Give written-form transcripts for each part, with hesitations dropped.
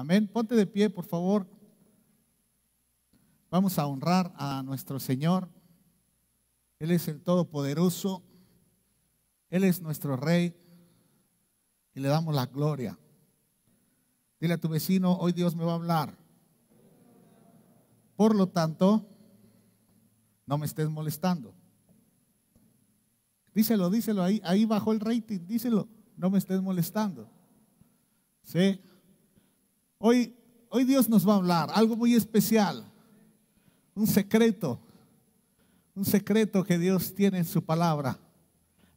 Amén. Ponte de pie, por favor. Vamos a honrar a nuestro Señor. Él es el Todopoderoso. Él es nuestro Rey. Y le damos la gloria. Dile a tu vecino, hoy Dios me va a hablar. Por lo tanto, no me estés molestando. Díselo, díselo, ahí bajó el rating, díselo, no me estés molestando. ¿Sí? Hoy Dios nos va a hablar, algo muy especial, un secreto que Dios tiene en su palabra.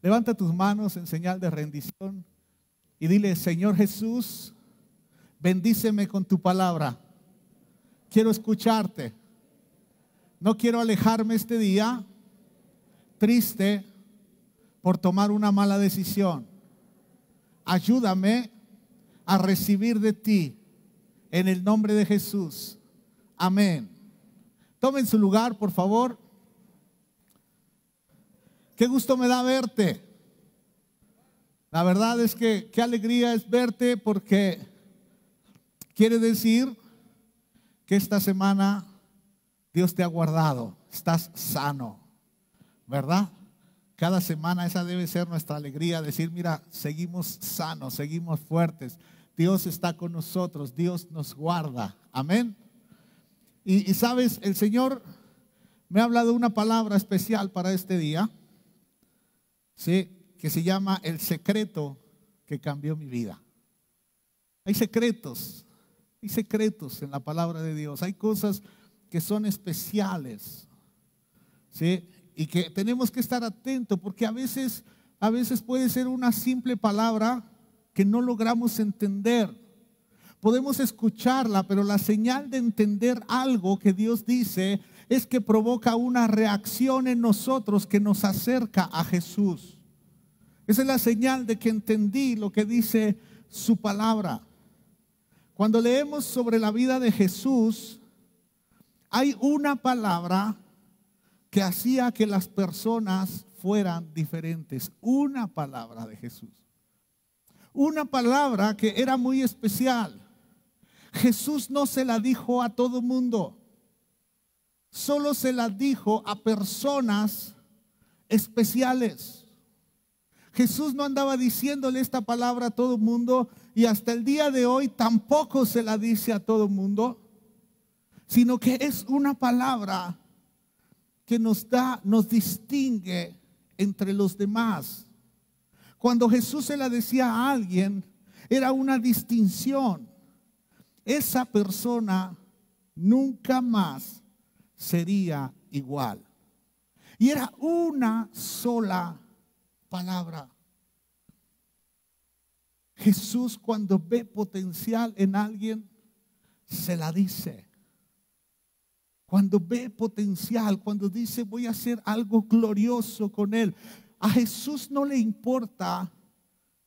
Levanta tus manos en señal de rendición y dile, Señor Jesús, bendíceme con tu palabra. Quiero escucharte. No quiero alejarme este día triste por tomar una mala decisión. Ayúdame a recibir de ti en el nombre de Jesús. Amén. Tomen su lugar, por favor. Qué gusto me da verte. La verdad es que qué alegría es verte, porque quiere decir que esta semana Dios te ha guardado. Estás sano, ¿verdad? Cada semana esa debe ser nuestra alegría, decir, mira, seguimos sanos, seguimos fuertes. Dios está con nosotros, Dios nos guarda. Amén. Y sabes, el Señor me ha hablado una palabra especial para este día, ¿sí? Que se llama el secreto que cambió mi vida. Hay secretos en la palabra de Dios. Hay cosas que son especiales, ¿sí? Y que tenemos que estar atentos, porque a veces puede ser una simple palabra que no logramos entender. Podemos escucharla, pero la señal de entender algo que Dios dice es que provoca una reacción en nosotros que nos acerca a Jesús. Esa es la señal de que entendí lo que dice su palabra. Cuando leemos sobre la vida de Jesús, hay una palabra que hacía que las personas fueran diferentes. Una palabra de Jesús. Una palabra que era muy especial. Jesús no se la dijo a todo mundo. Solo se la dijo a personas especiales. Jesús no andaba diciéndole esta palabra a todo mundo, y hasta el día de hoy tampoco se la dice a todo mundo, sino que es una palabra que nos distingue entre los demás. Cuando Jesús se la decía a alguien, era una distinción. Esa persona nunca más sería igual. Y era una sola palabra. Jesús, cuando ve potencial en alguien, se la dice. Cuando ve potencial, cuando dice voy a hacer algo glorioso con él, a Jesús no le importa,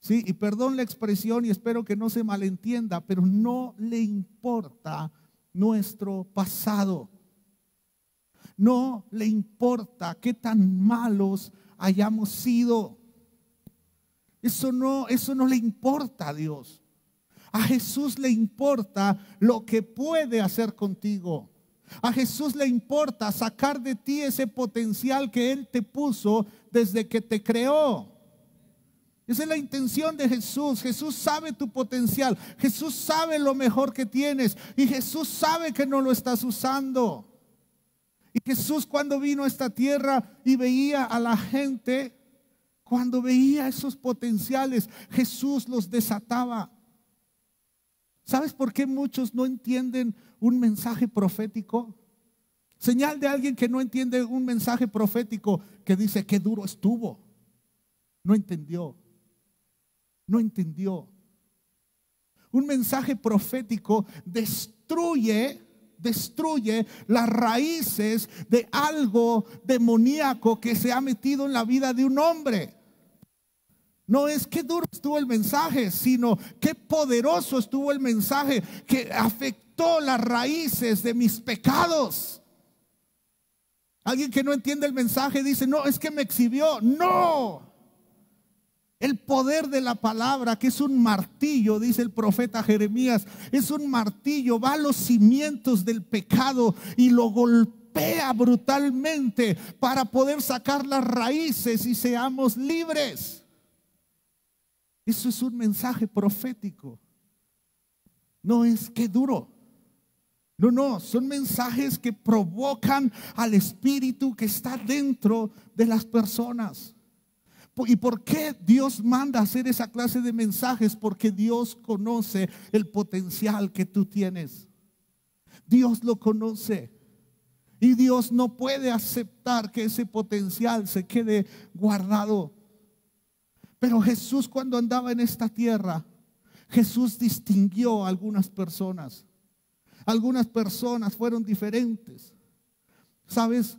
¿sí? Y perdón la expresión y espero que no se malentienda, pero no le importa nuestro pasado. No le importa qué tan malos hayamos sido. Eso no le importa a Dios. A Jesús le importa lo que puede hacer contigo. A Jesús le importa sacar de ti ese potencial que Él te puso desde que te creó. Esa es la intención de Jesús. Jesús sabe tu potencial. Jesús sabe lo mejor que tienes. Y Jesús sabe que no lo estás usando. Y Jesús, cuando vino a esta tierra y veía a la gente, cuando veía esos potenciales, Jesús los desataba. ¿Sabes por qué muchos no entienden un mensaje profético? Señal de alguien que no entiende un mensaje profético, que dice qué duro estuvo. No entendió. No entendió. Un mensaje profético destruye las raíces de algo demoníaco que se ha metido en la vida de un hombre. No es qué duro estuvo el mensaje, sino qué poderoso estuvo el mensaje que afectó las raíces de mis pecados. Alguien que no entiende el mensaje dice, no, es que me exhibió. No, El poder de la palabra, que es un martillo, dice el profeta Jeremías, es un martillo, va a los cimientos del pecado y lo golpea brutalmente para poder sacar las raíces y seamos libres. Eso es un mensaje profético. No es que duro. No, son mensajes que provocan al espíritu que está dentro de las personas. ¿Y por qué Dios manda hacer esa clase de mensajes? Porque Dios conoce el potencial que tú tienes. Dios lo conoce. Y Dios no puede aceptar que ese potencial se quede guardado. Pero Jesús, cuando andaba en esta tierra, Jesús distinguió a algunas personas. Algunas personas fueron diferentes. ¿Sabes?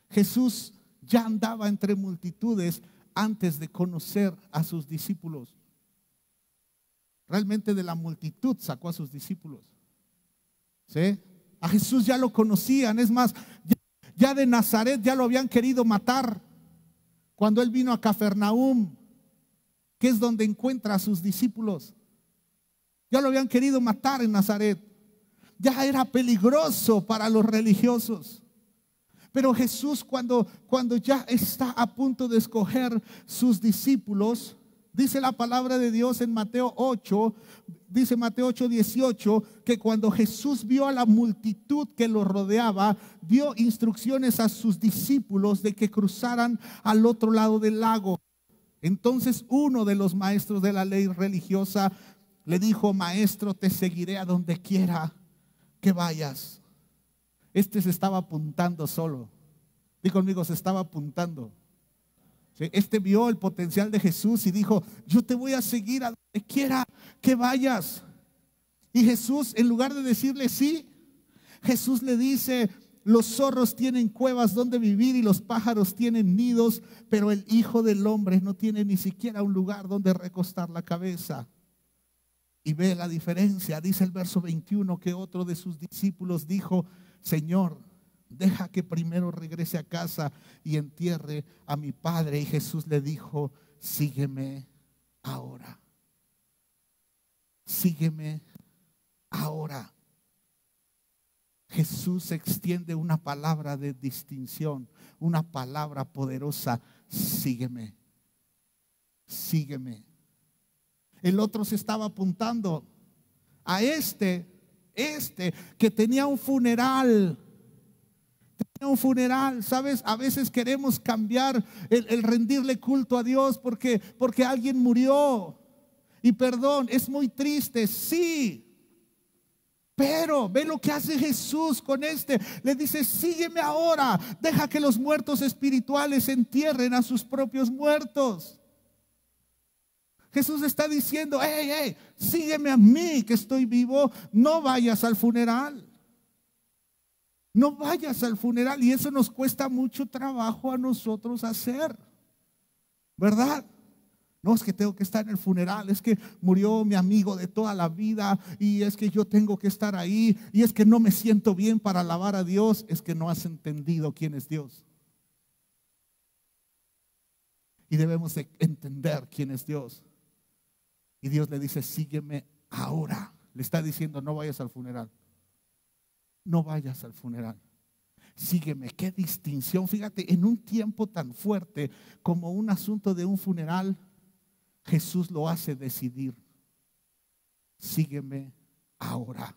Jesús ya andaba entre multitudes antes de conocer a sus discípulos. Realmente de la multitud sacó a sus discípulos. ¿Sí? A Jesús ya lo conocían. Es más, ya de Nazaret ya lo habían querido matar. Cuando él vino a Cafarnaúm, que es donde encuentra a sus discípulos, ya lo habían querido matar en Nazaret. Ya era peligroso para los religiosos. Pero Jesús, cuando ya está a punto de escoger sus discípulos, dice la palabra de Dios en Mateo 8, dice Mateo 8:18, que cuando Jesús vio a la multitud que lo rodeaba, dio instrucciones a sus discípulos de que cruzaran al otro lado del lago. Entonces uno de los maestros de la ley religiosa le dijo: Maestro, te seguiré a donde quiera que vayas. Este se estaba apuntando solo. Dí conmigo, se estaba apuntando. ¿Sí? Este vio el potencial de Jesús y dijo: yo te voy a seguir a donde quiera que vayas. Y Jesús, en lugar de decirle sí, Jesús le dice: los zorros tienen cuevas donde vivir y los pájaros tienen nidos, pero el Hijo del Hombre no tiene ni siquiera un lugar donde recostar la cabeza. Y ve la diferencia. Dice el verso 21 que otro de sus discípulos dijo: Señor, deja que primero regrese a casa y entierre a mi padre. Y Jesús le dijo: sígueme ahora. Sígueme ahora. Jesús extiende una palabra de distinción, una palabra poderosa: sígueme, sígueme. El otro se estaba apuntando a este que tenía un funeral. Tenía un funeral, ¿sabes? A veces queremos cambiar el rendirle culto a Dios porque alguien murió. Y perdón, es muy triste, sí. Pero ve lo que hace Jesús con este. Le dice: sígueme ahora. Deja que los muertos espirituales entierren a sus propios muertos. Jesús está diciendo: hey, sígueme a mí que estoy vivo. No vayas al funeral. No vayas al funeral. Y eso nos cuesta mucho trabajo a nosotros hacer, ¿verdad? No, es que tengo que estar en el funeral, es que murió mi amigo de toda la vida y es que yo tengo que estar ahí, y es que no me siento bien para alabar a Dios. Es que no has entendido quién es Dios. Y debemos de entender quién es Dios. Y Dios le dice: sígueme ahora. Le está diciendo: no vayas al funeral. No vayas al funeral. Sígueme. Qué distinción. Fíjate, en un tiempo tan fuerte como un asunto de un funeral, Jesús lo hace decidir: sígueme ahora.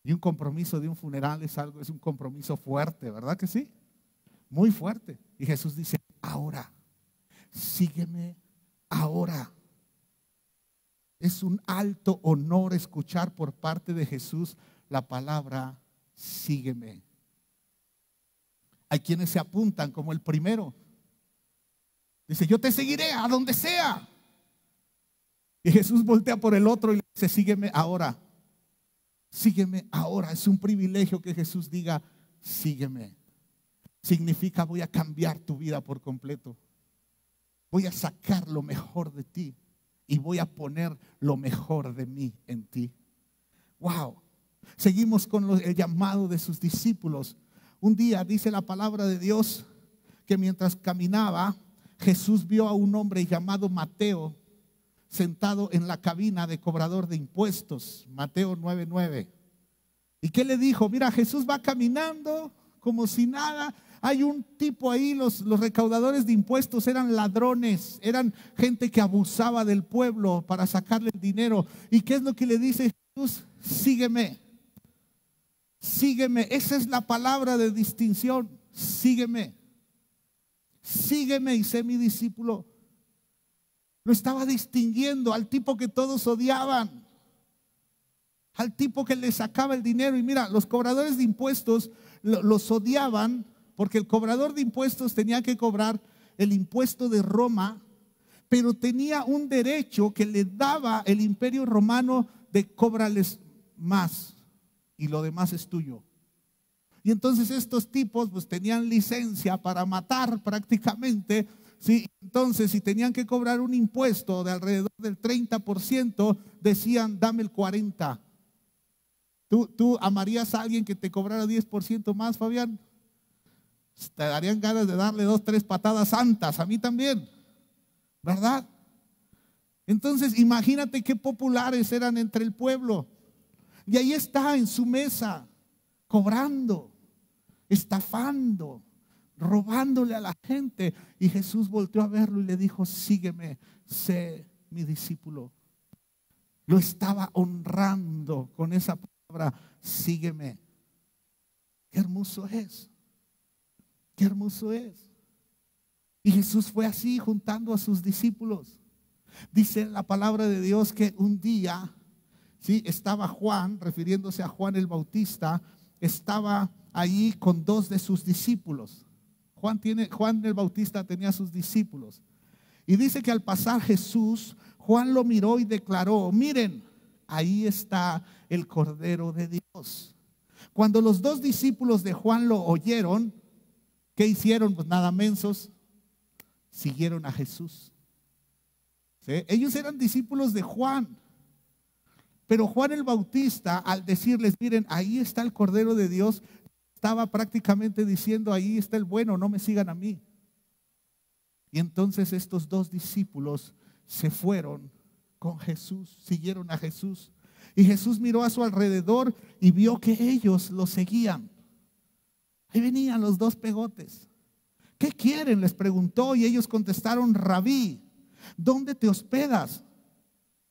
Y un compromiso de un funeral es un compromiso fuerte, ¿verdad que sí? Muy fuerte. Y Jesús dice: ahora, sígueme ahora. Es un alto honor escuchar por parte de Jesús la palabra: sígueme. Hay quienes se apuntan como el primero. Dice: yo te seguiré a donde sea. Y Jesús voltea por el otro y le dice: sígueme ahora. Sígueme ahora. Es un privilegio que Jesús diga: sígueme. Significa: voy a cambiar tu vida por completo. Voy a sacar lo mejor de ti y voy a poner lo mejor de mí en ti. Wow. Seguimos con el llamado de sus discípulos. Un día dice la palabra de Dios que mientras caminaba, Jesús vio a un hombre llamado Mateo sentado en la cabina de cobrador de impuestos, Mateo 9:9. ¿Y qué le dijo? Mira, Jesús va caminando como si nada. Hay un tipo ahí, los recaudadores de impuestos eran ladrones, eran gente que abusaba del pueblo para sacarle el dinero. ¿Y qué es lo que le dice Jesús? Sígueme, sígueme. Esa es la palabra de distinción, sígueme. Sígueme y sé mi discípulo. Lo estaba distinguiendo al tipo que todos odiaban, al tipo que le sacaba el dinero. Y mira, los cobradores de impuestos los odiaban porque el cobrador de impuestos tenía que cobrar el impuesto de Roma, pero tenía un derecho que le daba el imperio romano de cóbrales más y lo demás es tuyo. Y entonces estos tipos pues tenían licencia para matar prácticamente, ¿sí? Entonces si tenían que cobrar un impuesto de alrededor del 30%, decían dame el 40%. ¿Tú amarías a alguien que te cobrara 10% más, Fabián? Te darían ganas de darle 2, 3 patadas santas, a mí también, ¿verdad? Entonces imagínate qué populares eran entre el pueblo. Y ahí está en su mesa, cobrando, estafando, robándole a la gente. Y Jesús volteó a verlo y le dijo, sígueme, sé mi discípulo. Lo estaba honrando con esa palabra, sígueme. Qué hermoso es. Qué hermoso es. Y Jesús fue así juntando a sus discípulos. Dice la palabra de Dios que un día, ¿sí?, estaba Juan, refiriéndose a Juan el Bautista, estaba allí con 2 de sus discípulos. Juan el Bautista tenía sus discípulos. Y dice que al pasar Jesús, Juan lo miró y declaró, miren, ahí está el Cordero de Dios. Cuando los 2 discípulos de Juan lo oyeron, ¿qué hicieron? Pues nada, mensos, siguieron a Jesús. ¿Sí? Ellos eran discípulos de Juan. Pero Juan el Bautista, al decirles, miren, ahí está el Cordero de Dios, estaba prácticamente diciendo, ahí está el bueno, no me sigan a mí. Y entonces estos 2 discípulos se fueron con Jesús, siguieron a Jesús. Y Jesús miró a su alrededor y vio que ellos lo seguían. Ahí venían los 2 pegotes. ¿Qué quieren?, les preguntó, y ellos contestaron, Rabí, ¿dónde te hospedas?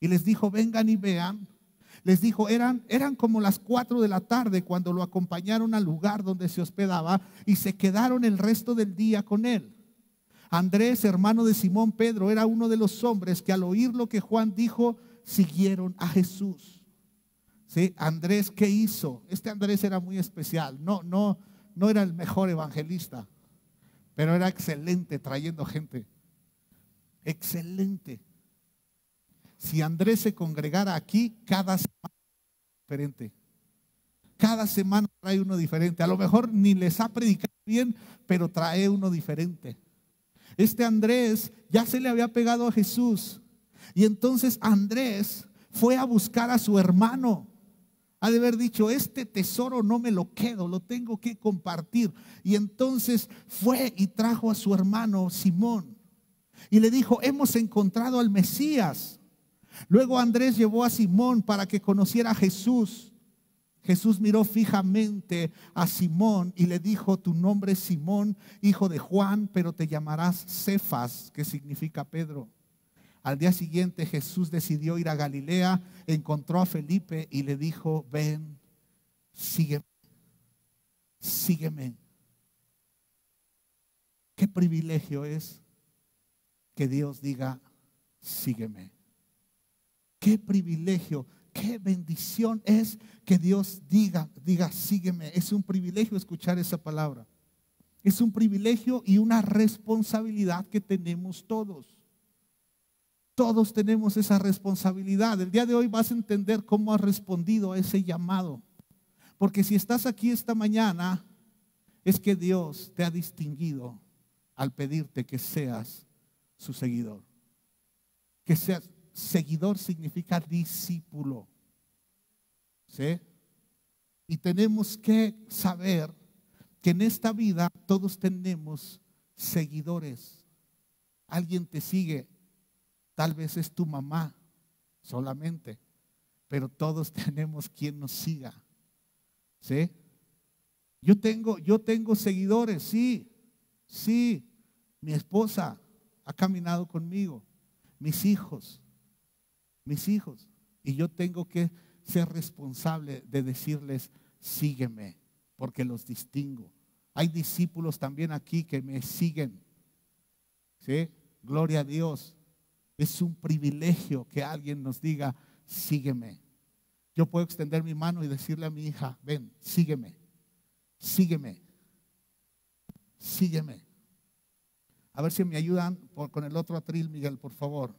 Y les dijo, vengan y vean. Les dijo, eran como las 4 de la tarde cuando lo acompañaron al lugar donde se hospedaba y se quedaron el resto del día con él. Andrés, hermano de Simón Pedro, era uno de los hombres que al oír lo que Juan dijo, siguieron a Jesús. ¿Sí? Andrés, ¿qué hizo? Este Andrés era muy especial. No era el mejor evangelista, pero era excelente trayendo gente. Excelente. Si Andrés se congregara aquí, cada semana diferente. Cada semana trae uno diferente. A lo mejor ni les ha predicado bien, pero trae uno diferente. Este Andrés ya se le había pegado a Jesús. Y entonces Andrés fue a buscar a su hermano. Ha de haber dicho, este tesoro no me lo quedo, lo tengo que compartir. Y entonces fue y trajo a su hermano Simón. Y le dijo, hemos encontrado al Mesías. Luego Andrés llevó a Simón para que conociera a Jesús. Jesús miró fijamente a Simón y le dijo, tu nombre es Simón, hijo de Juan, pero te llamarás Cefas, que significa Pedro. Al día siguiente Jesús decidió ir a Galilea, encontró a Felipe y le dijo, ven, sígueme, sígueme. Qué privilegio es que Dios diga, sígueme. Qué privilegio, qué bendición es que Dios diga, sígueme. Es un privilegio escuchar esa palabra. Es un privilegio y una responsabilidad que tenemos todos. Todos tenemos esa responsabilidad. El día de hoy vas a entender cómo has respondido a ese llamado. Porque si estás aquí esta mañana, es que Dios te ha distinguido al pedirte que seas su seguidor. Que seas seguidor significa discípulo. ¿Sí? Y tenemos que saber que en esta vida todos tenemos seguidores. Alguien te sigue, tal vez es tu mamá solamente, pero todos tenemos quien nos siga. ¿Sí? Yo tengo seguidores, sí, mi esposa ha caminado conmigo, mis hijos, y yo tengo que ser responsable de decirles, sígueme, porque los distingo. Hay discípulos también aquí que me siguen, ¿sí? Gloria a Dios. Es un privilegio que alguien nos diga, sígueme. Yo puedo extender mi mano y decirle a mi hija, ven, sígueme. A ver si me ayudan con el otro atril, Miguel, por favor.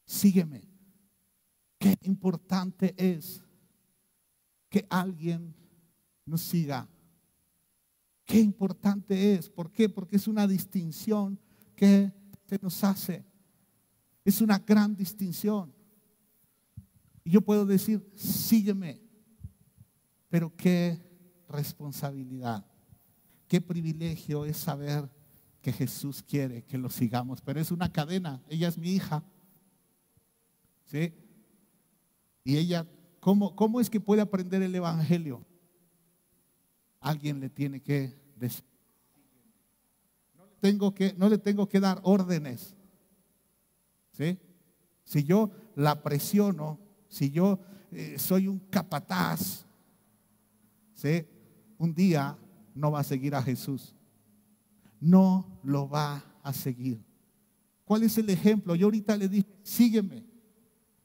Sígueme. Qué importante es que alguien nos siga. Qué importante es. ¿Por qué? Porque es una distinción que se nos hace. Es una gran distinción. Y yo puedo decir, sígueme. Pero qué responsabilidad, qué privilegio es saber que Jesús quiere que lo sigamos. Pero es una cadena. Ella es mi hija, ¿sí? Y ella, ¿cómo es que puede aprender el evangelio? Alguien le tiene que decir. No le tengo que dar órdenes, ¿sí? Si yo la presiono, si yo soy un capataz, ¿sí? Un día no va a seguir a Jesús. No lo va a seguir. ¿Cuál es el ejemplo? Yo ahorita le dije, sígueme.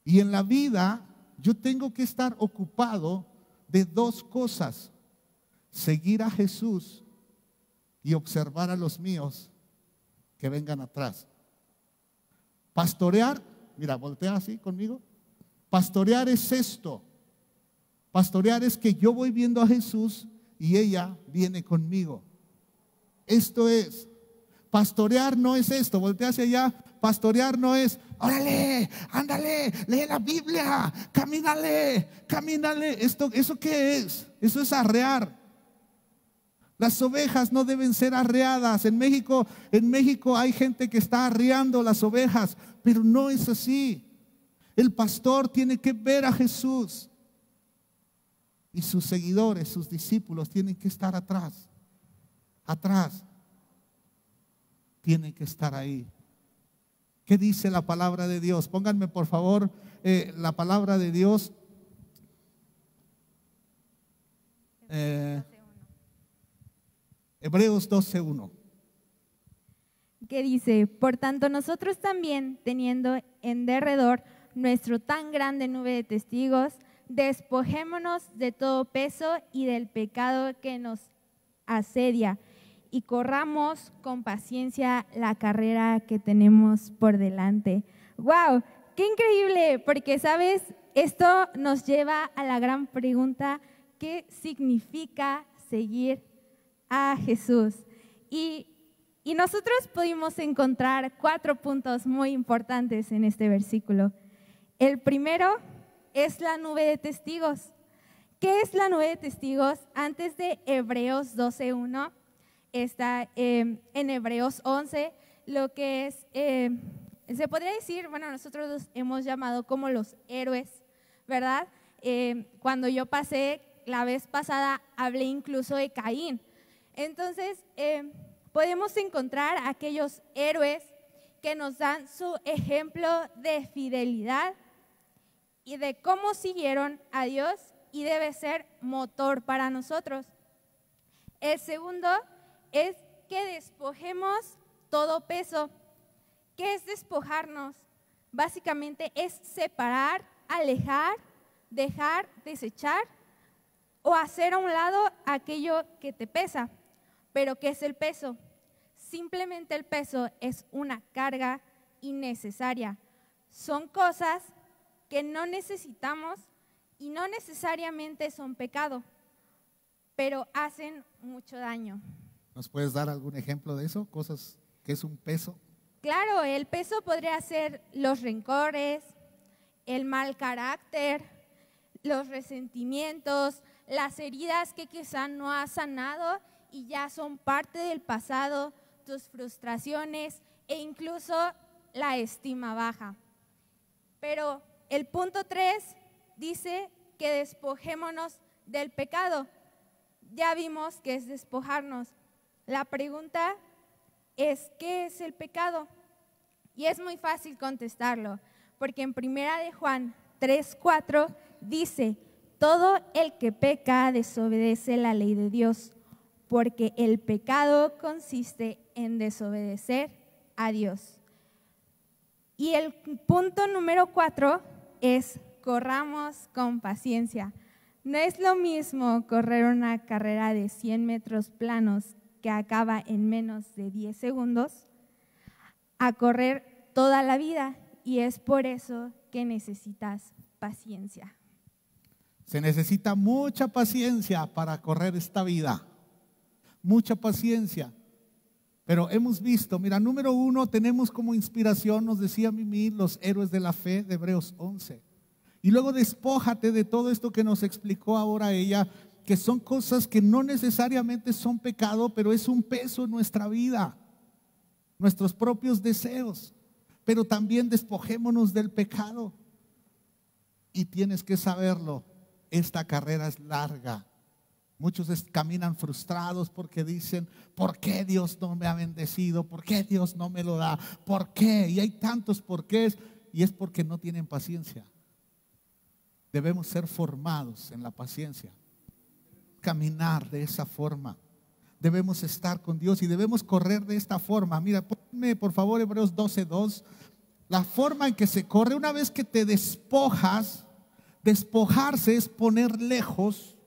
Y en la vida yo tengo que estar ocupado de dos cosas: seguir a Jesús y observar a los míos que vengan atrás. Pastorear, mira, voltea así conmigo. Pastorear es esto. Pastorear es que yo voy viendo a Jesús y ella viene conmigo. Esto es. Pastorear no es esto. Voltea hacia allá. Pastorear no es, órale, ándale, lee la Biblia, camínale. ¿Eso qué es? Eso es arrear. Las ovejas no deben ser arreadas. En México hay gente que está arreando las ovejas, pero no es así. El pastor tiene que ver a Jesús. Y sus seguidores, sus discípulos tienen que estar atrás. Tienen que estar ahí. ¿Qué dice la palabra de Dios? Pónganme por favor la palabra de Dios. Hebreos 12:1. Que dice, por tanto nosotros también, teniendo en derredor nuestro tan grande nube de testigos, despojémonos de todo peso y del pecado que nos asedia y corramos con paciencia la carrera que tenemos por delante. ¡Wow! ¡Qué increíble! Porque, ¿sabes? Esto nos lleva a la gran pregunta, ¿qué significa seguir a Jesús? Y nosotros pudimos encontrar 4 puntos muy importantes en este versículo. El primero es la nube de testigos. ¿Qué es la nube de testigos? Antes de Hebreos 12:1 está en Hebreos 11, lo que es, se podría decir, bueno, nosotros los hemos llamado como los héroes, ¿verdad? Cuando yo pasé la vez pasada, hablé incluso de Caín. Entonces, podemos encontrar aquellos héroes que nos dan su ejemplo de fidelidad y de cómo siguieron a Dios, y debe ser motor para nosotros. El segundo es que despojemos todo peso. ¿Qué es despojarnos? Básicamente es separar, alejar, dejar, desechar o hacer a un lado aquello que te pesa. ¿Pero qué es el peso? Simplemente el peso es una carga innecesaria. Son cosas que no necesitamos y no necesariamente son pecado, pero hacen mucho daño. ¿Nos puedes dar algún ejemplo de eso? Cosas que es un peso. Claro, el peso podría ser los rencores, el mal carácter, los resentimientos, las heridas que quizá no has sanado y ya son parte del pasado. tus frustraciones e incluso la estima baja. Pero el punto 3 dice que despojémonos del pecado. Ya vimos que es despojarnos. La pregunta es, ¿qué es el pecado? Y es muy fácil contestarlo, porque en 1 de Juan 3:4 dice: todo el que peca desobedece la ley de Dios, porque el pecado consiste en desobedecer a Dios. Y el punto número 4 es: corramos con paciencia. No es lo mismo correr una carrera de 100 metros planos que acaba en menos de 10 segundos a correr toda la vida, y es por eso que necesitas paciencia. Se necesita mucha paciencia para correr esta vida, mucha paciencia. Pero hemos visto, mira, número 1, tenemos como inspiración, nos decía Mimi, los héroes de la fe de Hebreos 11. Y luego despójate de todo esto que nos explicó ahora ella, que son cosas que no necesariamente son pecado, pero es un peso en nuestra vida, nuestros propios deseos. Pero también despojémonos del pecado. Y tienes que saberlo, esta carrera es larga. Muchos caminan frustrados porque dicen: ¿por qué Dios no me ha bendecido? ¿Por qué Dios no me lo da? ¿Por qué? Y hay tantos porqués, y es porque no tienen paciencia. Debemos ser formados en la paciencia, caminar de esa forma. Debemos estar con Dios y debemos correr de esta forma. Mira, ponme por favor Hebreos 12:2. La forma en que se corre, una vez que te despojas, despojarse es poner lejos,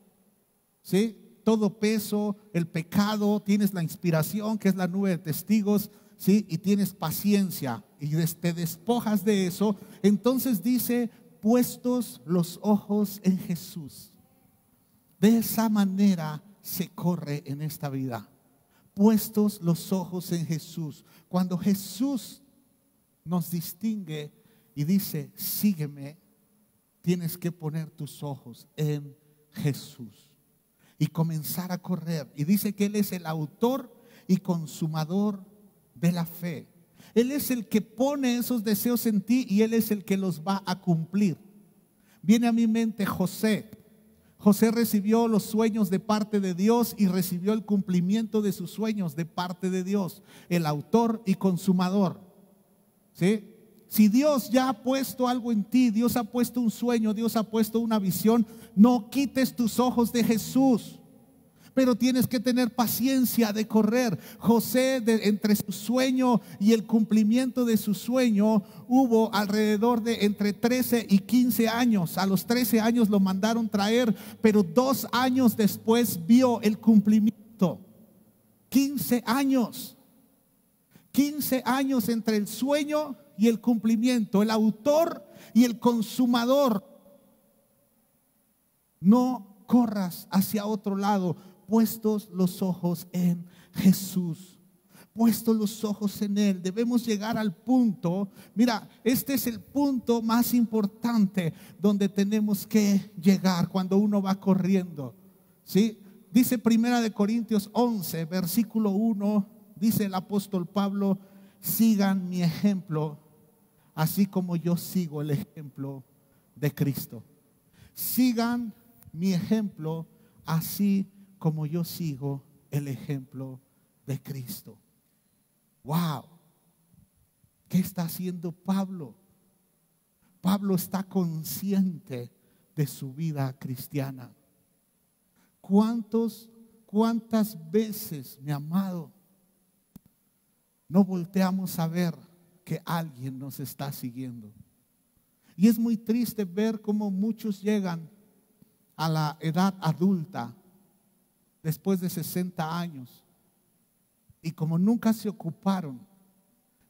¿sí?, todo peso, el pecado. Tienes la inspiración, que es la nube de testigos, ¿sí?, y tienes paciencia y te despojas de eso. Entonces dice: puestos los ojos en Jesús. De esa manera se corre en esta vida. Puestos los ojos en Jesús. Cuando Jesús nos distingue y dice: sígueme, tienes que poner tus ojos en Jesús y comenzar a correr. Y dice que Él es el autor y consumador de la fe. Él es el que pone esos deseos en ti y Él es el que los va a cumplir. Viene a mi mente José. José recibió los sueños de parte de Dios y recibió el cumplimiento de sus sueños de parte de Dios, el autor y consumador. ¿Sí? Si Dios ya ha puesto algo en ti, Dios ha puesto un sueño, Dios ha puesto una visión, no quites tus ojos de Jesús. Pero tienes que tener paciencia de correr. José, entre su sueño y el cumplimiento de su sueño, hubo alrededor de entre 13 y 15 años. A los 13 años lo mandaron traer, pero 2 años después vio el cumplimiento. 15 años. 15 años entre el sueño y el cumplimiento, el autor y el consumador. No corras hacia otro lado. Puestos los ojos en Jesús, puestos los ojos en Él. Debemos llegar al punto, mira, este es el punto más importante donde tenemos que llegar cuando uno va corriendo, ¿sí? Dice 1 Corintios 11, versículo 1, dice el apóstol Pablo: sigan mi ejemplo, así como yo sigo el ejemplo de Cristo. Sigan mi ejemplo, así como yo sigo el ejemplo de Cristo. Wow, ¿qué está haciendo Pablo? Pablo está consciente de su vida cristiana. ¿Cuántas veces, mi amado, no volteamos a ver que alguien nos está siguiendo? Y es muy triste ver cómo muchos llegan a la edad adulta después de 60 años y como nunca se ocuparon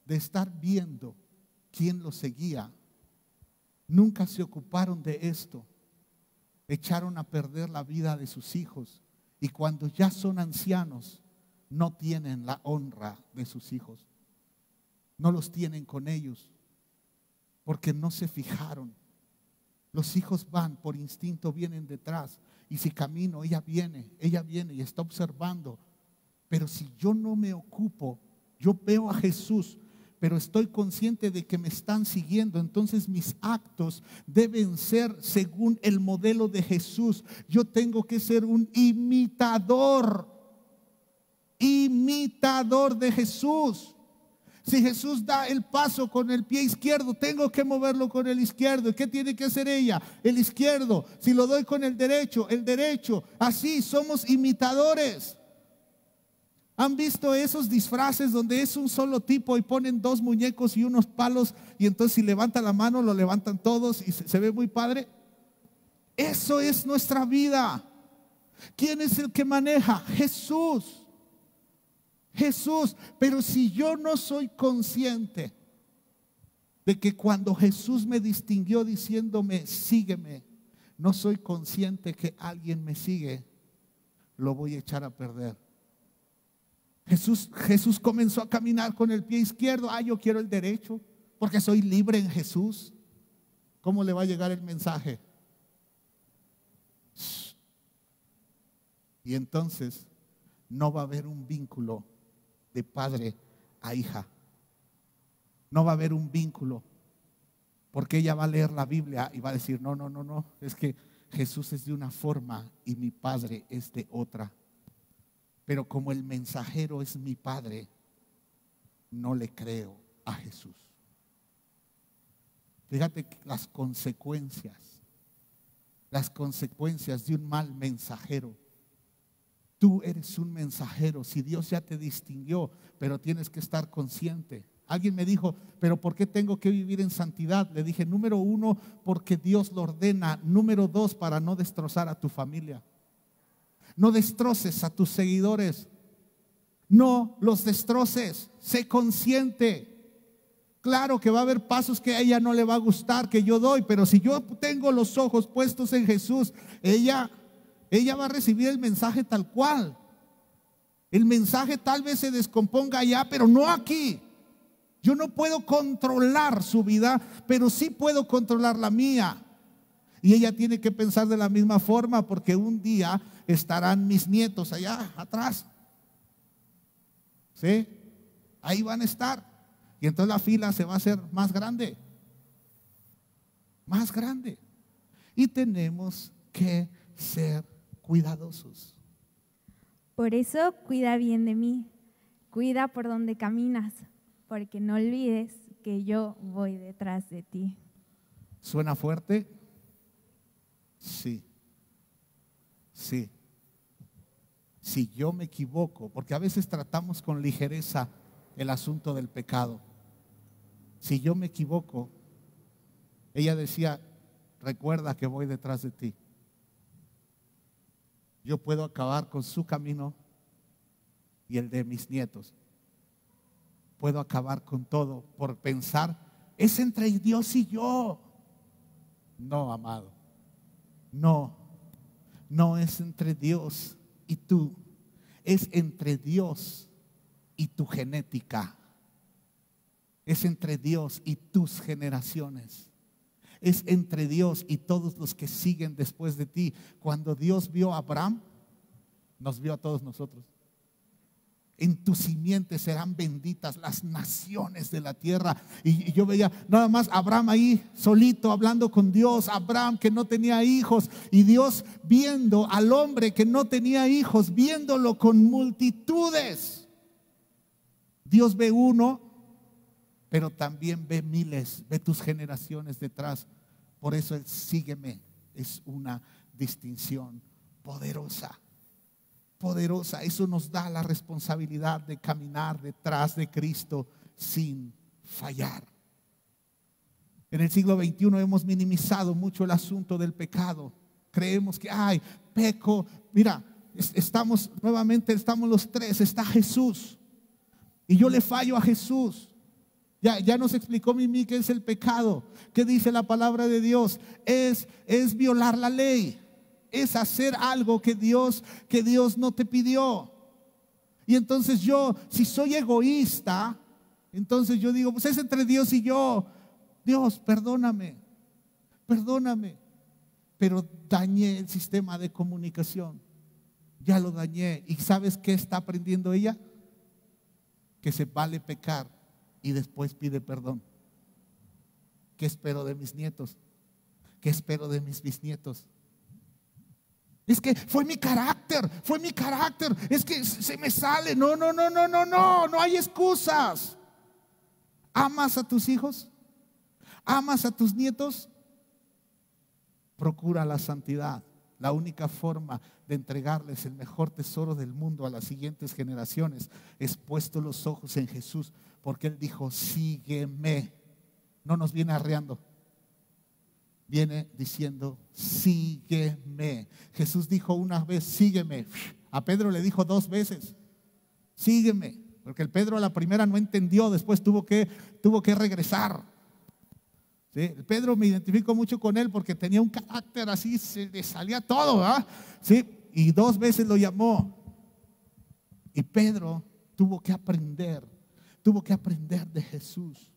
de estar viendo quién los seguía, nunca se ocuparon de esto, echaron a perder la vida de sus hijos, y cuando ya son ancianos no tienen la honra de sus hijos, no los tienen con ellos porque no se fijaron. Los hijos van por instinto, vienen detrás. Y si camino, ella viene y está observando. Pero si yo no me ocupo Yo veo a Jesús, pero estoy consciente de que me están siguiendo. Entonces mis actos deben ser según el modelo de Jesús. Yo tengo que ser un imitador de Jesús. Si Jesús da el paso con el pie izquierdo, tengo que moverlo con el izquierdo. ¿Y qué tiene que hacer ella? El izquierdo. Si lo doy con el derecho, el derecho. Así somos imitadores. ¿Han visto esos disfraces donde es un solo tipo y ponen dos muñecos y unos palos, y entonces si levanta la mano lo levantan todos y se ve muy padre? Eso es nuestra vida. ¿Quién es el que maneja? Jesús. Jesús. Pero si yo no soy consciente de que cuando Jesús me distinguió diciéndome sígueme, no soy consciente que alguien me sigue, lo voy a echar a perder. Jesús comenzó a caminar con el pie izquierdo. Yo quiero el derecho porque soy libre en Jesús. ¿Cómo le va a llegar el mensaje? Y entonces no va a haber un vínculo de padre a hija. No va a haber un vínculo, porque ella va a leer la Biblia y va a decir no, es que Jesús es de una forma y mi padre es de otra. Pero como el mensajero es mi padre, no le creo a Jesús. Fíjate que las consecuencias de un mal mensajero. Tú eres un mensajero. Si Dios ya te distinguió, pero tienes que estar consciente. Alguien me dijo, pero ¿por qué tengo que vivir en santidad? Le dije, número 1, porque Dios lo ordena. Número 2, para no destrozar a tu familia. No destroces a tus seguidores. No los destroces. Sé consciente. Claro que va a haber pasos que a ella no le va a gustar que yo doy, pero si yo tengo los ojos puestos en Jesús, ella va a recibir el mensaje tal cual. El mensaje tal vez se descomponga allá, pero no aquí. Yo no puedo controlar su vida, pero sí puedo controlar la mía. Y ella tiene que pensar de la misma forma, porque un día estarán mis nietos allá atrás. ¿Sí? Ahí van a estar. Y entonces la fila se va a hacer más grande. Más grande. Y tenemos que ser cuidadosos. Por eso cuida bien de mí. Cuida por donde caminas, porque no olvides que yo voy detrás de ti. ¿Suena fuerte? Sí. Sí. Si yo me equivoco, porque a veces tratamos con ligereza el asunto del pecado. Si yo me equivoco, ella decía, recuerda que voy detrás de ti. Yo puedo acabar con su camino y el de mis nietos. Puedo acabar con todo por pensar, es entre Dios y yo. No, amado. No es entre Dios y tú. Es entre Dios y tu genética. Es entre Dios y tus generaciones. Es entre Dios y todos los que siguen después de ti. Cuando Dios vio a Abraham, nos vio a todos nosotros. En tu simiente serán benditas las naciones de la tierra. Y yo veía nada más Abraham ahí solito hablando con Dios. Abraham que no tenía hijos, y Dios viendo al hombre que no tenía hijos, viéndolo con multitudes. Dios ve uno, pero también ve miles, ve tus generaciones detrás. Por eso el sígueme es una distinción poderosa. Poderosa. Eso nos da la responsabilidad de caminar detrás de Cristo sin fallar. En el siglo XXI hemos minimizado mucho el asunto del pecado. Creemos que, peco. Mira, estamos los tres. Está Jesús y yo le fallo a Jesús. Ya nos explicó Mimi qué es el pecado. ¿Qué dice la palabra de Dios? Es violar la ley. Es hacer algo que Dios no te pidió. Y entonces yo, si soy egoísta, entonces yo digo, pues es entre Dios y yo. Dios, perdóname. Pero dañé el sistema de comunicación. Ya lo dañé. ¿Y sabes qué está aprendiendo ella? que se vale pecar y después pide perdón. ¿Qué espero de mis nietos? ¿Qué espero de mis bisnietos? Es que fue mi carácter, es que se me sale. No hay excusas. ¿Amas a tus hijos? ¿Amas a tus nietos? Procura la santidad. La única forma de entregarles el mejor tesoro del mundo a las siguientes generaciones es puesto los ojos en Jesús, porque Él dijo: sígueme. No nos viene arreando, viene diciendo: sígueme. Jesús dijo una vez: sígueme. A Pedro le dijo 2 veces: sígueme, porque el Pedro a la primera no entendió, después tuvo que regresar. ¿Sí? El Pedro, me identifico mucho con él porque tenía un carácter así, se le salía todo, ¿verdad? ¿Sí? Y 2 veces lo llamó. Y Pedro tuvo que aprender de Jesús.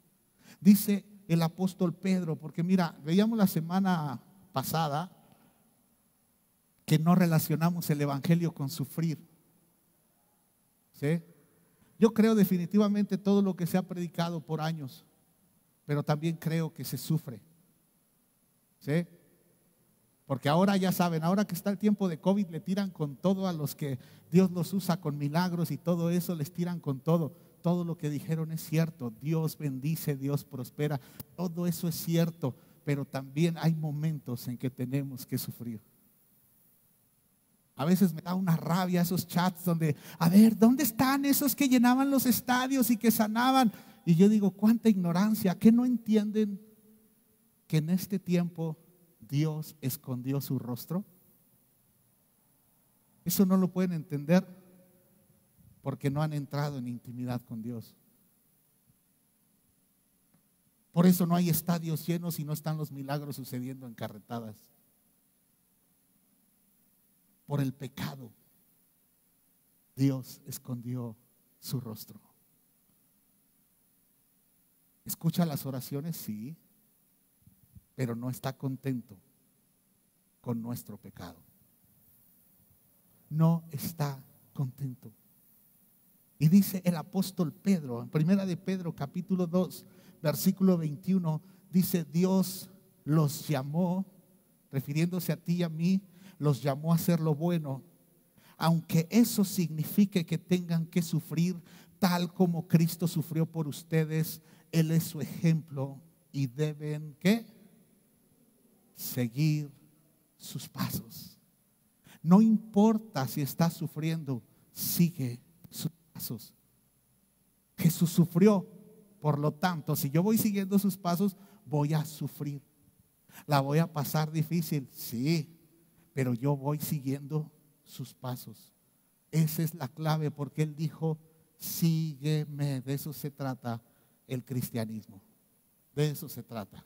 Dice el apóstol Pedro, porque mira, veíamos la semana pasada que no relacionamos el evangelio con sufrir. ¿Sí? Yo creo definitivamente todo lo que se ha predicado por años, pero también creo que se sufre. ¿Sí? Porque ahora ya saben, ahora que está el tiempo de COVID, le tiran con todo a los que Dios los usa con milagros y todo eso, les tiran con todo. Todo lo que dijeron es cierto. Dios bendice, Dios prospera. Todo eso es cierto, pero también hay momentos en que tenemos que sufrir. A veces me da una rabia esos chats donde, a ver, ¿dónde están esos que llenaban los estadios y que sanaban? Y yo digo, cuánta ignorancia, ¿qué no entienden que en este tiempo Dios escondió su rostro? Eso no lo pueden entender porque no han entrado en intimidad con Dios. Por eso no hay estadios llenos y no están los milagros sucediendo en carretadas. Por el pecado, Dios escondió su rostro. ¿Escucha las oraciones? Sí, pero no está contento con nuestro pecado. No está contento. Y dice el apóstol Pedro, en primera de Pedro capítulo 2, versículo 21, dice: Dios los llamó, refiriéndose a ti y a mí, los llamó a hacer lo bueno, aunque eso signifique que tengan que sufrir tal como Cristo sufrió por ustedes. Él es su ejemplo y deben, ¿qué? Seguir sus pasos. No importa si estás sufriendo, sigue sus pasos. Jesús sufrió, por lo tanto, si yo voy siguiendo sus pasos, voy a sufrir. La voy a pasar difícil, sí, pero yo voy siguiendo sus pasos. Esa es la clave, porque Él dijo: sígueme. De eso se trata el cristianismo. De eso se trata.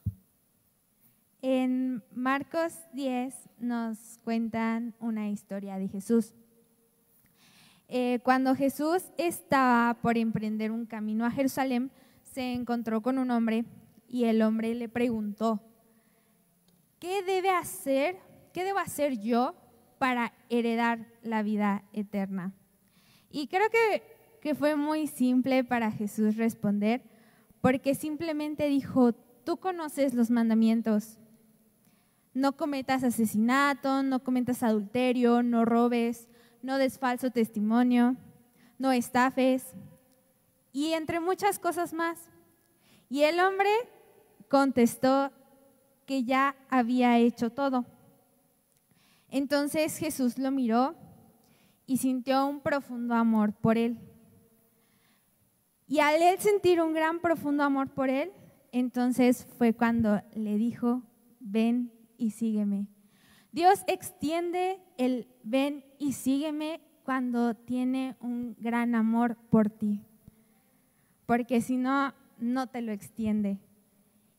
En Marcos 10 nos cuentan una historia de Jesús. Cuando Jesús estaba por emprender un camino a Jerusalén, se encontró con un hombre y el hombre le preguntó: ¿qué debo hacer yo para heredar la vida eterna? Y creo que fue muy simple para Jesús responder, porque simplemente dijo: tú conoces los mandamientos. No cometas asesinato, no cometas adulterio, no robes, no des falso testimonio, no estafes, y entre muchas cosas más. Y el hombre contestó que ya había hecho todo. Entonces Jesús lo miró y sintió un profundo amor por él. Y al él sentir un gran profundo amor por él, entonces fue cuando le dijo: ven y sígueme. Dios extiende el ven y sígueme cuando tiene un gran amor por ti, porque si no, no te lo extiende.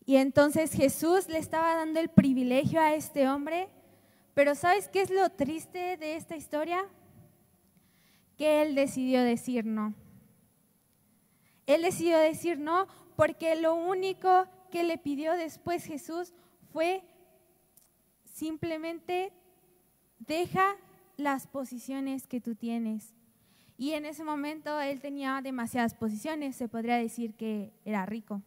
Y entonces Jesús le estaba dando el privilegio a este hombre, pero ¿sabes qué es lo triste de esta historia? Que él decidió decir no. Él decidió decir no porque lo único que le pidió después Jesús fue simplemente: deja las posiciones que tú tienes Y en ese momento él tenía demasiadas posesiones, se podría decir que era rico.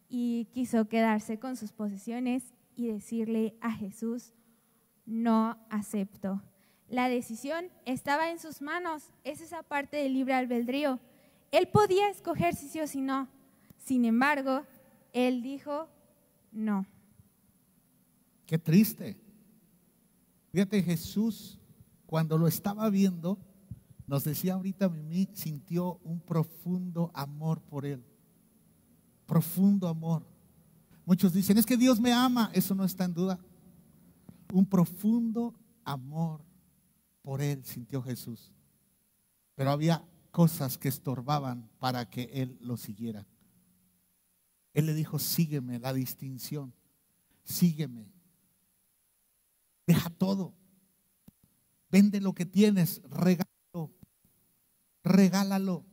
Y quiso quedarse con sus posesiones y decirle a Jesús: no acepto. La decisión estaba en sus manos, es esa parte del libre albedrío. Él podía escoger si sí o si no. Sin embargo, él dijo no. Qué triste. Fíjate, Jesús, cuando lo estaba viendo, nos decía ahorita, Mimi, sintió un profundo amor por él. Profundo amor. Muchos dicen, es que Dios me ama. Eso no está en duda. Un profundo amor por él sintió Jesús. Pero había cosas que estorbaban para que él lo siguiera. Él le dijo, sígueme, la distinción. Sígueme. Deja todo. Vende lo que tienes, regálalo. Regálalo.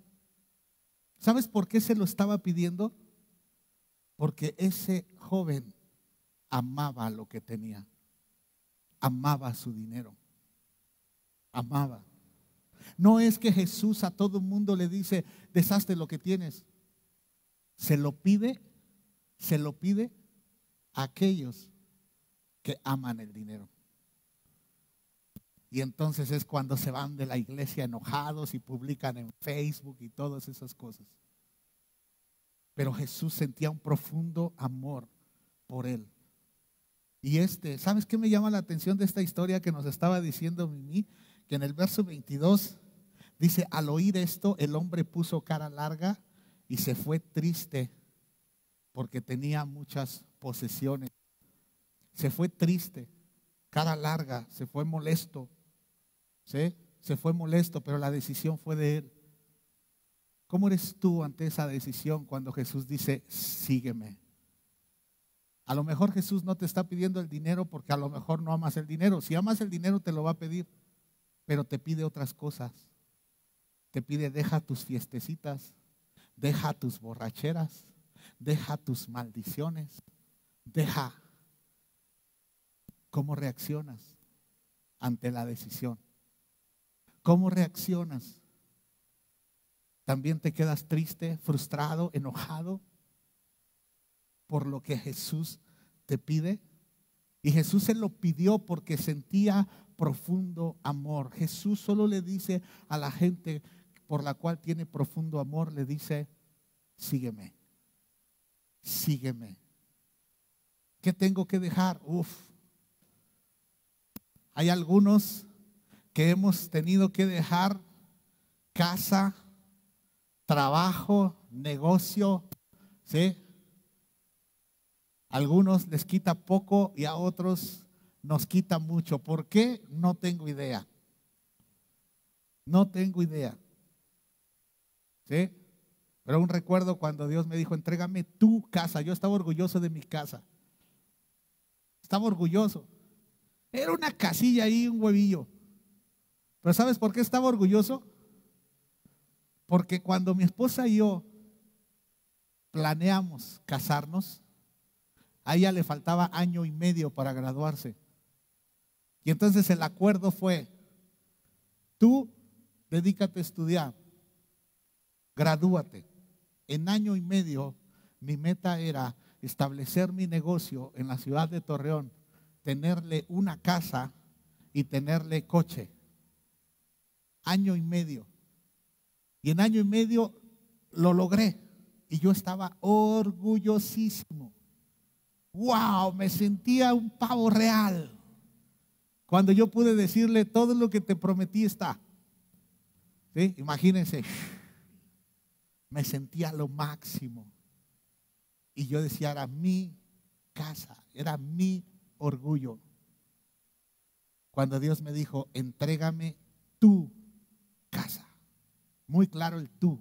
¿Sabes por qué se lo estaba pidiendo? Porque ese joven amaba lo que tenía. Amaba su dinero. Amaba. No es que Jesús a todo mundo le dice, deshazte lo que tienes. Se lo pide a aquellos que aman el dinero. Y entonces es cuando se van de la iglesia enojados y publican en Facebook y todas esas cosas. Pero Jesús sentía un profundo amor por él. Y ¿sabes qué me llama la atención de esta historia que nos estaba diciendo Mimi? Que en el verso 22 dice, al oír esto, el hombre puso cara larga y se fue triste porque tenía muchas posesiones. Se fue triste, cara larga, se fue molesto. ¿Sí? Se fue molesto, pero la decisión fue de él. ¿Cómo eres tú ante esa decisión cuando Jesús dice, sígueme? A lo mejor Jesús no te está pidiendo el dinero porque a lo mejor no amas el dinero. Si amas el dinero te lo va a pedir, pero te pide otras cosas. Te pide, deja tus fiestecitas, deja tus borracheras, deja tus maldiciones, deja. ¿Cómo reaccionas ante la decisión? ¿Cómo reaccionas? ¿También te quedas triste, frustrado, enojado por lo que Jesús te pide? Y Jesús se lo pidió porque sentía profundo amor. Jesús solo le dice a la gente por la cual tiene profundo amor, le dice, sígueme, sígueme. ¿Qué tengo que dejar? Hay algunos que hemos tenido que dejar casa, trabajo, negocio, ¿sí? A algunos les quita poco y a otros nos quita mucho. ¿Por qué? No tengo idea. No tengo idea. ¿Sí? Pero aún recuerdo cuando Dios me dijo, entrégame tu casa. Yo estaba orgulloso de mi casa. Estaba orgulloso. Era una casilla ahí, un huevillo. Pero ¿sabes por qué estaba orgulloso? Porque cuando mi esposa y yo planeamos casarnos, a ella le faltaba 1 año y medio para graduarse. Y entonces el acuerdo fue, tú dedícate a estudiar, gradúate. En 1 año y medio mi meta era establecer mi negocio en la ciudad de Torreón, tenerle una casa y tenerle coche. 1 año y medio. Y en 1 año y medio lo logré. Y yo estaba orgullosísimo. ¡Wow! Me sentía un pavo real. Cuando yo pude decirle, todo lo que te prometí está. ¿Sí? Imagínense. Me sentía lo máximo. Y yo decía, era mi casa, era mi orgullo. Cuando Dios me dijo, entrégame tu casa. Muy claro el tú.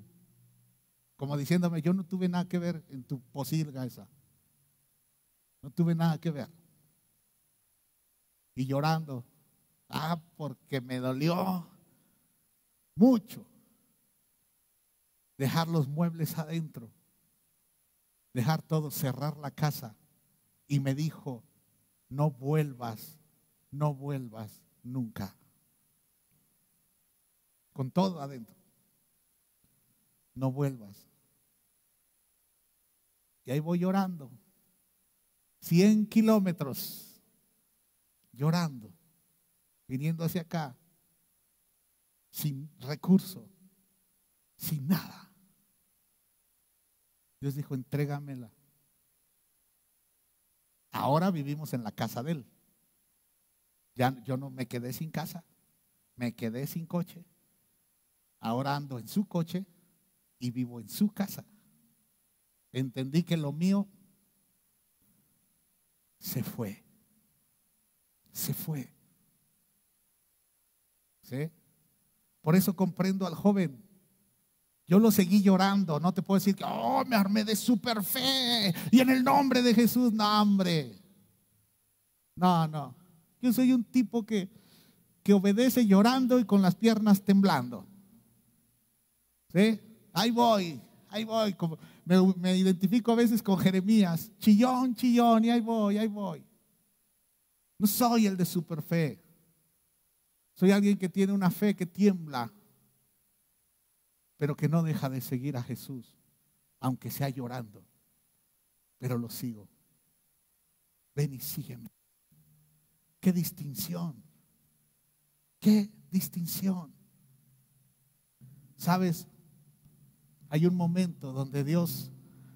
Como diciéndome, yo no tuve nada que ver en tu posilga esa. No tuve nada que ver. Y llorando. Porque me dolió mucho dejar los muebles adentro. Dejar todo, cerrar la casa. Y me dijo, no vuelvas nunca. con todo adentro. No vuelvas. Y ahí voy llorando. 100 kilómetros llorando, viniendo hacia acá, sin recurso, sin nada. Dios dijo, entrégamela. Ahora vivimos en la casa de Él. Ya yo no me quedé sin casa, me quedé sin coche. Ahora ando en su coche y vivo en su casa. Entendí que lo mío se fue. Se fue. ¿Sí? Por eso comprendo al joven. Yo lo seguí llorando. No te puedo decir que me armé de super fe y en el nombre de Jesús. No, hombre. No. Yo soy un tipo que obedece llorando y con las piernas temblando. ¿Sí? Ahí voy. Como me identifico a veces con Jeremías. Chillón, y ahí voy. No soy el de super fe. Soy alguien que tiene una fe que tiembla, pero que no deja de seguir a Jesús, aunque sea llorando, pero lo sigo. Ven y sígueme. Qué distinción. Qué distinción. ¿Sabes? Hay un momento donde Dios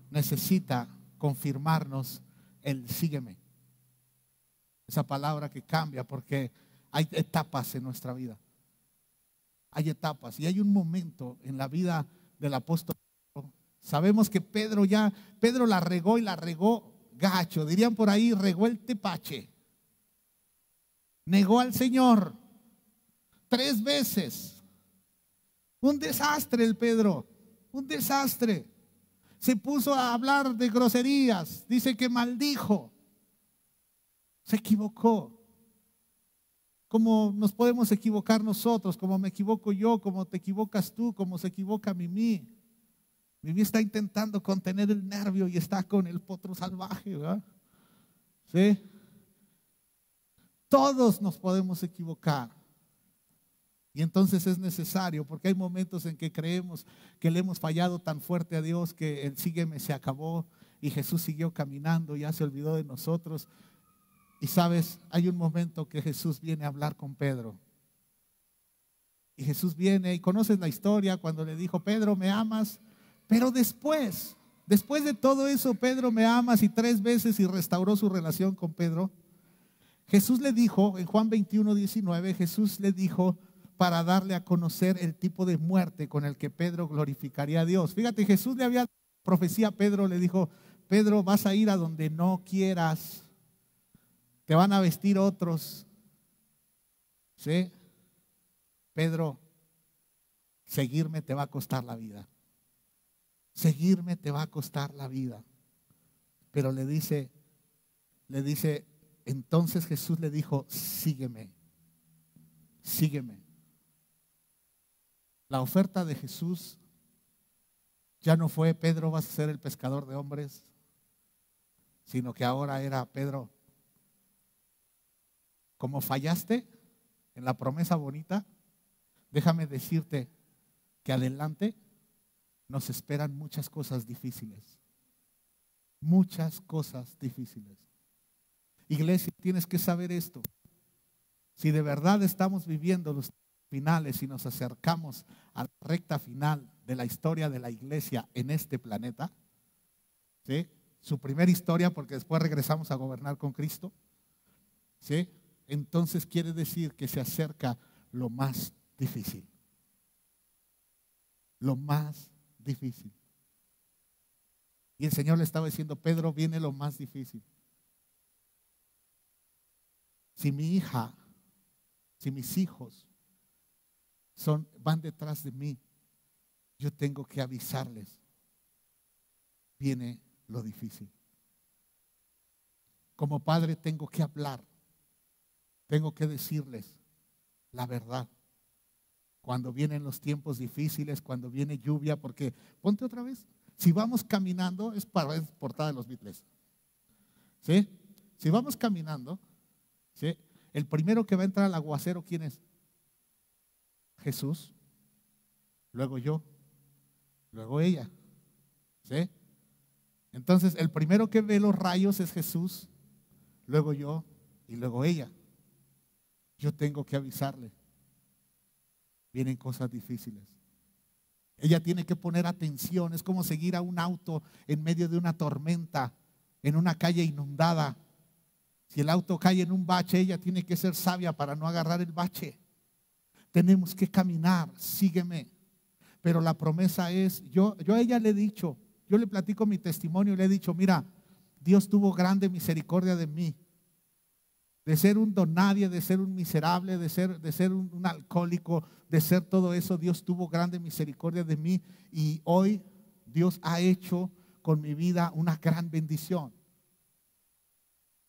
necesita confirmarnos el sígueme. Esa palabra que cambia porque hay etapas en nuestra vida. Hay etapas y hay un momento en la vida del apóstol. Sabemos que Pedro la regó y la regó gacho. Dirían por ahí, regó el tepache. Negó al Señor 3 veces. Un desastre el Pedro, un desastre. Se puso a hablar de groserías, dice que maldijo. Se equivocó. Como nos podemos equivocar nosotros, como me equivoco yo, como te equivocas tú, como se equivoca Mimi. Mimi está intentando contener el nervio y está con el potro salvaje, ¿verdad? ¿Sí? Todos nos podemos equivocar. Y entonces es necesario, porque hay momentos en que creemos que le hemos fallado tan fuerte a Dios que el sígueme se acabó y Jesús siguió caminando, ya se olvidó de nosotros. Y sabes, hay un momento que Jesús viene a hablar con Pedro. Y Jesús viene, y conoces la historia cuando le dijo, Pedro, ¿me amas? Pero después de todo eso, Pedro, ¿me amas? Y 3 veces y restauró su relación con Pedro. Jesús le dijo, en Juan 21:19, Jesús le dijo para darle a conocer el tipo de muerte con el que Pedro glorificaría a Dios. Fíjate, Jesús le había profecía a Pedro, le dijo, Pedro, vas a ir a donde no quieras. Te van a vestir otros. ¿Sí? Pedro, seguirme te va a costar la vida. Seguirme te va a costar la vida. Pero le dice, entonces Jesús le dijo, sígueme. Sígueme. La oferta de Jesús ya no fue, Pedro, vas a ser el pescador de hombres, sino que ahora era, Pedro, como fallaste en la promesa bonita, déjame decirte que adelante nos esperan muchas cosas difíciles. Muchas cosas difíciles. Iglesia, tienes que saber esto. Si de verdad estamos viviendo los finales y nos acercamos a la recta final de la historia de la iglesia en este planeta, ¿sí? Su primera historia, porque después regresamos a gobernar con Cristo, ¿sí? Entonces quiere decir que se acerca lo más difícil. Lo más difícil. Y el Señor le estaba diciendo, Pedro, viene lo más difícil. Si mi hija, si mis hijos van detrás de mí, yo tengo que avisarles. Viene lo difícil. Como padre tengo que hablar. Tengo que decirles la verdad. Cuando vienen los tiempos difíciles, cuando viene lluvia, porque ponte otra vez. Si vamos caminando, es portada de los Beatles. ¿Sí? Si vamos caminando, ¿sí? El primero que va a entrar al aguacero, ¿quién es? Jesús. luego yo, luego ella. ¿Sí? Entonces, el primero que ve los rayos es Jesús, luego yo y luego ella. Yo tengo que avisarle. Vienen cosas difíciles. Ella tiene que poner atención. Es como seguir a un auto en medio de una tormenta, en una calle inundada. Si el auto cae en un bache, ella tiene que ser sabia para no agarrar el bache. Tenemos que caminar, sígueme. Pero la promesa es, yo a ella le he dicho, yo le platico mi testimonio y le he dicho, mira, Dios tuvo grande misericordia de mí. De ser un donadie, de ser un miserable, de ser un alcohólico, de ser todo eso, Dios tuvo grande misericordia de mí. Y hoy Dios ha hecho con mi vida una gran bendición.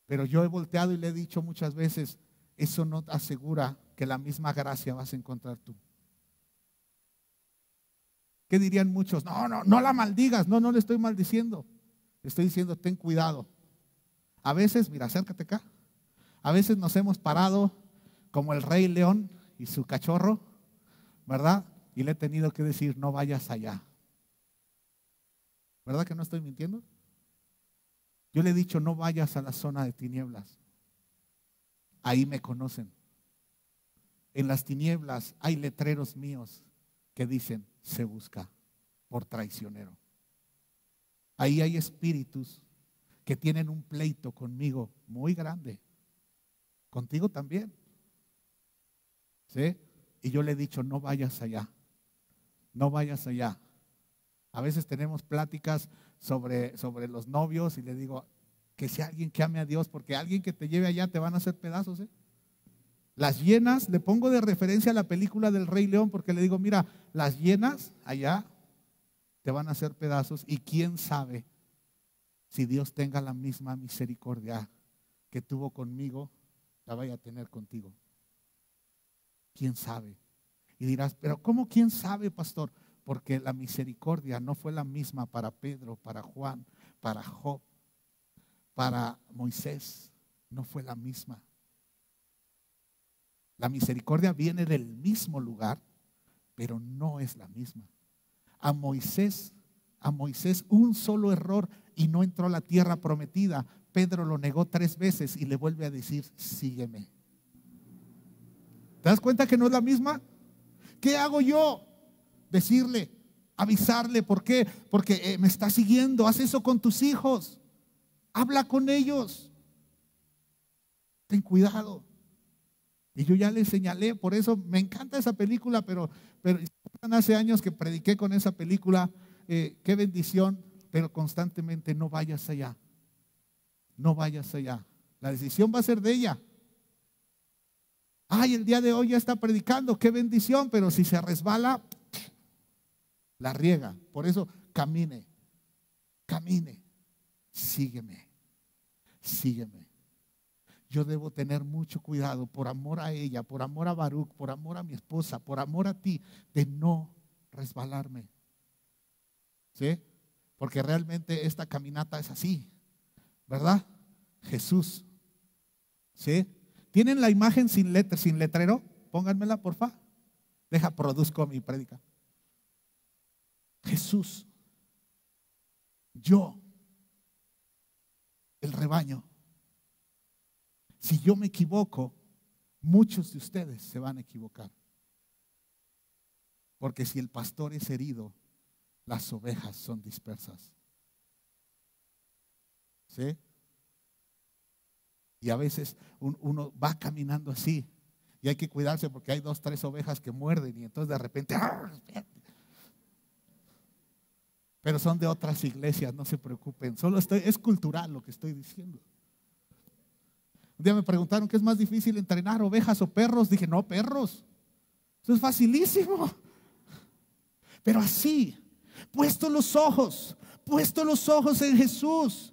Pero yo he volteado y le he dicho muchas veces, eso no te asegura que la misma gracia vas a encontrar tú. ¿Qué dirían muchos? No la maldigas. No le estoy maldiciendo. Le estoy diciendo, ten cuidado. A veces, mira, acércate acá. A veces nos hemos parado como el Rey León y su cachorro, ¿verdad? Y le he tenido que decir, no vayas allá. ¿Verdad que no estoy mintiendo? Yo le he dicho, no vayas a la zona de tinieblas. Ahí me conocen. En las tinieblas hay letreros míos que dicen, se busca por traicionero. Ahí hay espíritus que tienen un pleito conmigo muy grande. Contigo también. ¿Sí? Y yo le he dicho, no vayas allá. No vayas allá. A veces tenemos pláticas sobre los novios y le digo, que sea alguien que ame a Dios, porque alguien que te lleve allá te van a hacer pedazos. Las hienas, le pongo de referencia a la película del Rey León, porque le digo, mira, las hienas allá te van a hacer pedazos y quién sabe si Dios tenga la misma misericordia que tuvo conmigo, la vaya a tener contigo. ¿Quién sabe? Y dirás, pero ¿cómo quién sabe, pastor? Porque la misericordia no fue la misma para Pedro, para Juan, para Job, para Moisés. No fue la misma. La misericordia viene del mismo lugar, pero no es la misma. A Moisés un solo error y no entró a la tierra prometida. Pedro lo negó 3 veces y le vuelve a decir, sígueme. ¿Te das cuenta que no es la misma? ¿Qué hago yo? Decirle, avisarle. ¿Por qué? Porque me está siguiendo. Haz eso con tus hijos. Habla con ellos. Ten cuidado. Y yo ya le señalé, por eso me encanta esa película, pero hace años que prediqué con esa película, qué bendición, pero constantemente no vayas allá. No vayas allá. La decisión va a ser de ella. Ay, el día de hoy ya está predicando, qué bendición, pero si se resbala, la riega. Por eso camine, sígueme. Yo debo tener mucho cuidado por amor a ella, por amor a Baruch, por amor a mi esposa, por amor a ti, de no resbalarme. ¿Sí? Porque realmente esta caminata es así, ¿verdad? Jesús. ¿Sí? ¿Tienen la imagen sin letrero? Pónganmela, porfa. Produzco mi prédica. Jesús. Yo. El rebaño. Si yo me equivoco, muchos de ustedes se van a equivocar. Porque si el pastor es herido, las ovejas son dispersas. ¿Sí? Y a veces uno va caminando así y hay que cuidarse porque hay 2, 3 ovejas que muerden y entonces de repente, pero son de otras iglesias, no se preocupen, es cultural lo que estoy diciendo. Un día me preguntaron qué es más difícil entrenar, ovejas o perros. Dije, no, perros. Eso es facilísimo. Pero así, puesto los ojos en Jesús.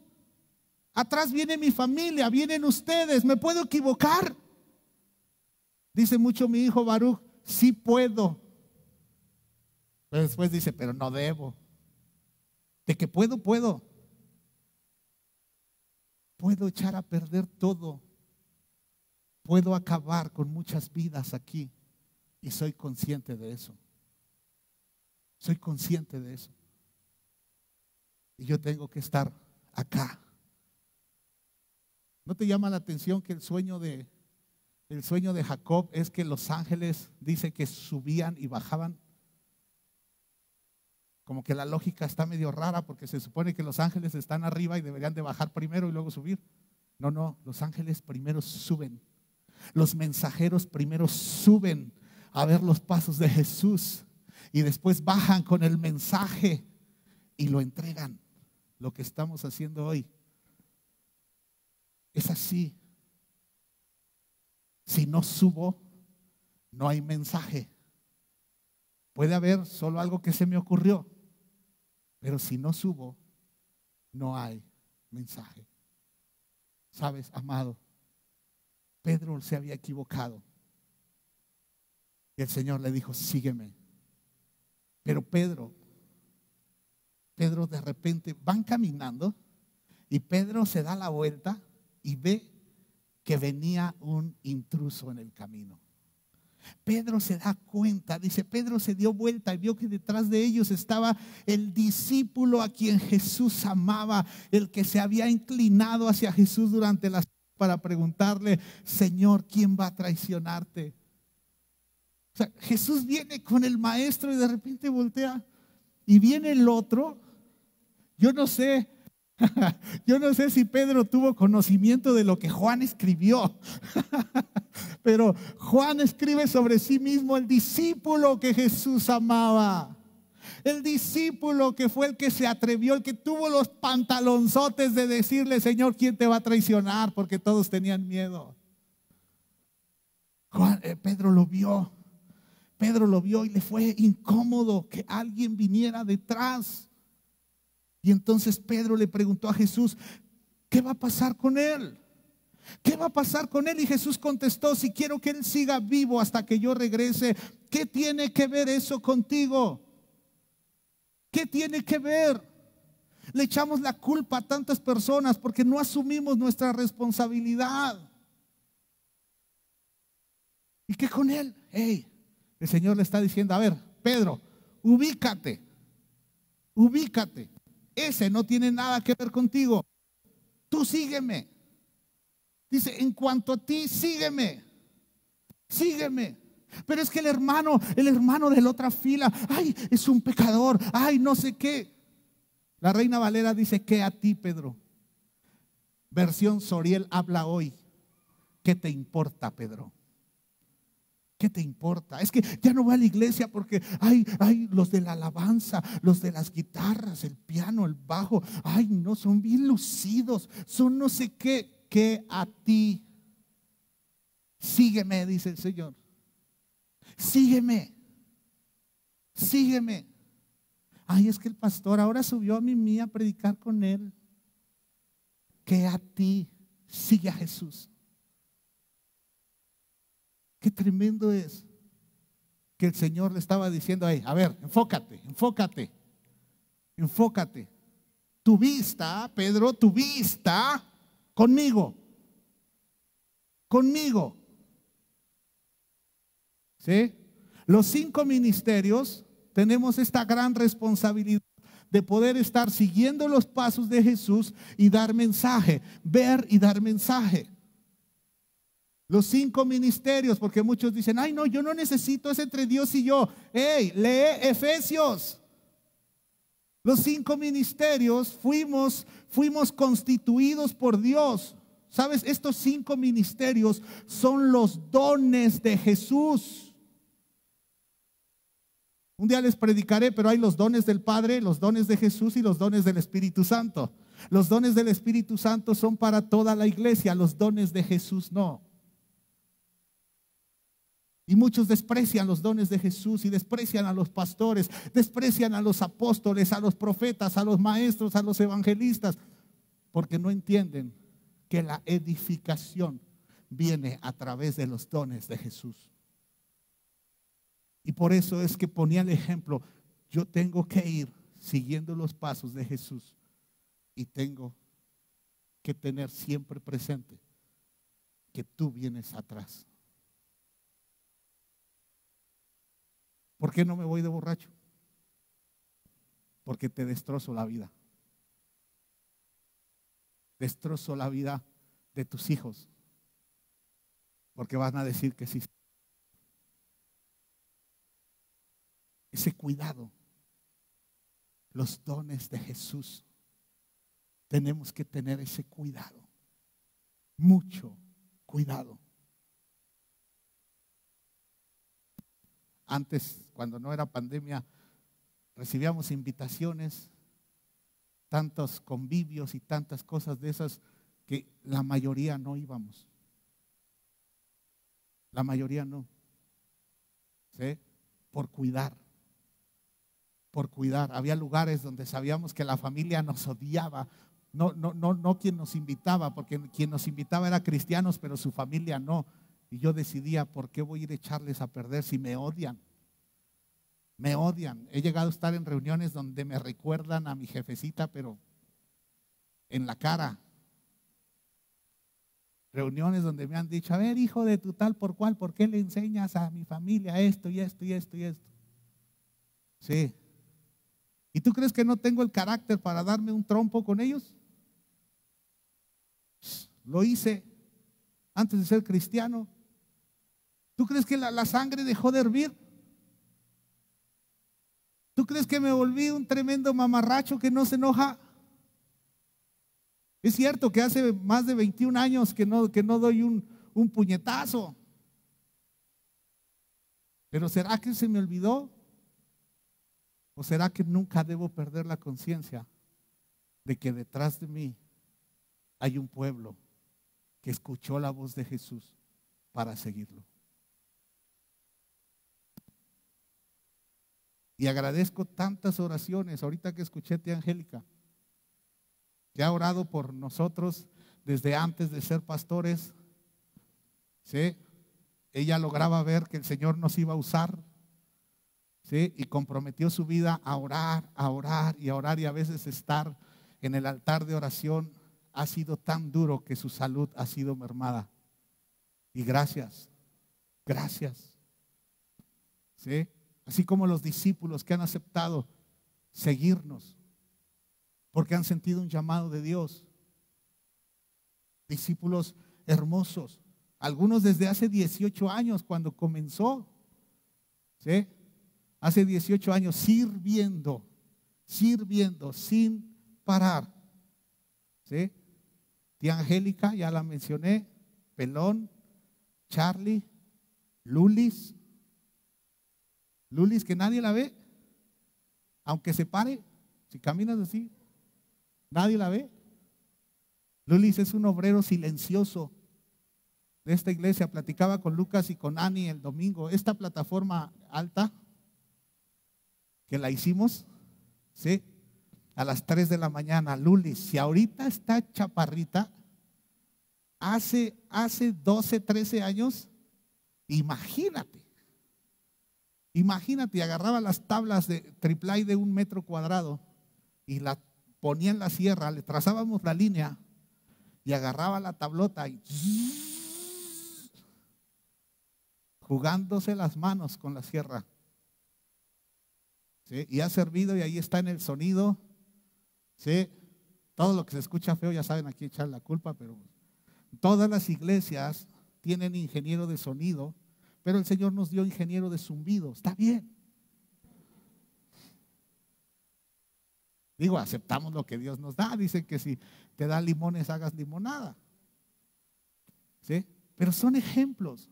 Atrás viene mi familia, vienen ustedes, me puedo equivocar. Dice mucho mi hijo Baruch, sí puedo. Pero después dice, pero no debo. De que puedo. Puedo echar a perder todo. Puedo acabar con muchas vidas aquí y soy consciente de eso. Soy consciente de eso. Y yo tengo que estar acá. ¿No te llama la atención que el sueño de Jacob es que los ángeles dice que subían y bajaban? Como que la lógica está medio rara porque se supone que los ángeles están arriba y deberían de bajar primero y luego subir. No, los ángeles primero suben. Los mensajeros primero suben a ver los pasos de Jesús y después bajan con el mensaje y lo entregan. Lo que estamos haciendo hoy es así. Si no subo, no hay mensaje. Puede haber solo algo que se me ocurrió, pero si no subo, no hay mensaje. ¿Sabes, amado? Pedro se había equivocado. Y el Señor le dijo, sígueme. Pero Pedro de repente van caminando y Pedro se da la vuelta y ve que venía un intruso en el camino. Pedro se da cuenta, dice, Pedro se dio vuelta y vio que detrás de ellos estaba el discípulo a quien Jesús amaba, el que se había inclinado hacia Jesús durante la para preguntarle, Señor, ¿quién va a traicionarte? O sea, Jesús viene con el maestro y de repente voltea y viene el otro. Yo no sé si Pedro tuvo conocimiento de lo que Juan escribió, pero Juan escribe sobre sí mismo el discípulo que Jesús amaba. El discípulo que fue el que se atrevió, el que tuvo los pantalonzotes de decirle, Señor, ¿quién te va a traicionar? Porque todos tenían miedo. Pedro lo vio y le fue incómodo que alguien viniera detrás. Y entonces Pedro le preguntó a Jesús, ¿qué va a pasar con él? ¿Qué va a pasar con él? Y Jesús contestó, si quiero que él siga vivo hasta que yo regrese, ¿qué tiene que ver eso contigo? ¿Qué tiene que ver? Le echamos la culpa a tantas personas porque no asumimos nuestra responsabilidad. ¿Y qué con él? El Señor le está diciendo, a ver, Pedro, ubícate. Ese no tiene nada que ver contigo. Tú sígueme. Dice, en cuanto a ti, sígueme. Pero es que el hermano de la otra fila, es un pecador, no sé qué. La Reina Valera dice, ¿qué a ti, Pedro? Versión Soriel habla hoy. ¿Qué te importa, Pedro? ¿Qué te importa? Es que ya no voy a la iglesia porque hay los de la alabanza, los de las guitarras, el piano, el bajo. No, son bien lucidos, son no sé qué. ¿Qué a ti? Sígueme, dice el Señor. Sígueme. Es que el pastor ahora subió a Mimi a predicar con él. ¿Qué a ti? Sigue a Jesús. Qué tremendo es que el Señor le estaba diciendo ahí, a ver, enfócate. Tu vista, Pedro, conmigo. ¿Sí? Los 5 ministerios tenemos esta gran responsabilidad de poder estar siguiendo los pasos de Jesús y dar mensaje, ver y dar mensaje. Los 5 ministerios, porque muchos dicen, no, yo no necesito, es entre Dios y yo. Lee Efesios. Los 5 ministerios fuimos constituidos por Dios. ¿Sabes? Estos 5 ministerios son los dones de Jesús. Un día les predicaré, pero hay los dones del Padre, los dones de Jesús y los dones del Espíritu Santo. Los dones del Espíritu Santo son para toda la iglesia, los dones de Jesús no. Y muchos desprecian los dones de Jesús y desprecian a los pastores, desprecian a los apóstoles, a los profetas, a los maestros, a los evangelistas, porque no entienden que la edificación viene a través de los dones de Jesús. Y por eso es que ponía el ejemplo, yo tengo que ir siguiendo los pasos de Jesús y tengo que tener siempre presente que tú vienes atrás. ¿Por qué no me voy de borracho? porque te destrozo la vida. Destrozo la vida de tus hijos, porque van a decir que sí. Ese cuidado, los dones de Jesús, tenemos que tener ese cuidado, mucho cuidado. Antes, cuando no era pandemia, recibíamos invitaciones, tantos convivios y tantas cosas de esas que la mayoría no íbamos. La mayoría no. ¿Sí? Por cuidar. Por cuidar. Había lugares donde sabíamos que la familia nos odiaba. No quien nos invitaba, porque quien nos invitaba era cristianos, pero su familia no. Y yo decidía, ¿por qué voy a ir a echarles a perder si me odian? Me odian. He llegado a estar en reuniones donde me recuerdan a mi jefecita, pero en la cara. Reuniones donde me han dicho, a ver, hijo de tu tal por cual, ¿por qué le enseñas a mi familia esto y esto y esto y esto? Sí. ¿Y tú crees que no tengo el carácter para darme un trompo con ellos? Lo hice antes de ser cristiano. ¿Tú crees que la sangre dejó de hervir? ¿Tú crees que me volví un tremendo mamarracho que no se enoja? Es cierto que hace más de 21 años que no doy un puñetazo. Pero ¿será que se me olvidó? ¿O será que nunca debo perder la conciencia de que detrás de mí hay un pueblo que escuchó la voz de Jesús para seguirlo? Y agradezco tantas oraciones, ahorita que escuché a tía Angélica, que ha orado por nosotros desde antes de ser pastores. ¿Sí? Ella lograba ver que el Señor nos iba a usar. ¿Sí? Y comprometió su vida a orar, a orar y a orar, y a veces estar en el altar de oración ha sido tan duro que su salud ha sido mermada. Y gracias. ¿Sí? Así como los discípulos que han aceptado seguirnos porque han sentido un llamado de Dios. Discípulos hermosos, algunos desde hace 18 años cuando comenzó, ¿sí? Hace 18 años sirviendo sin parar, ¿sí? Tía Angélica, ya la mencioné, Pelón, Charlie, Lulis que nadie la ve, aunque se pare, si caminas así, nadie la ve. Lulis es un obrero silencioso de esta iglesia. Platicaba con Lucas y con Ani el domingo. Esta plataforma alta que la hicimos, ¿sí? A las 3 de la mañana. Lulis, si ahorita está chaparrita, hace 12, 13 años, imagínate, agarraba las tablas de triplay de 1 metro cuadrado y la ponía en la sierra, le trazábamos la línea y agarraba la tablota y jugándose las manos con la sierra. ¿Sí? Y ha servido, y ahí está en el sonido. ¿Sí? Todo lo que se escucha feo, ya saben, aquí echar la culpa, pero todas las iglesias tienen ingeniero de sonido, pero el Señor nos dio ingeniero de zumbido. Está bien. Digo, aceptamos lo que Dios nos da. Dicen que si te da limones, hagas limonada. ¿Sí? Pero son ejemplos.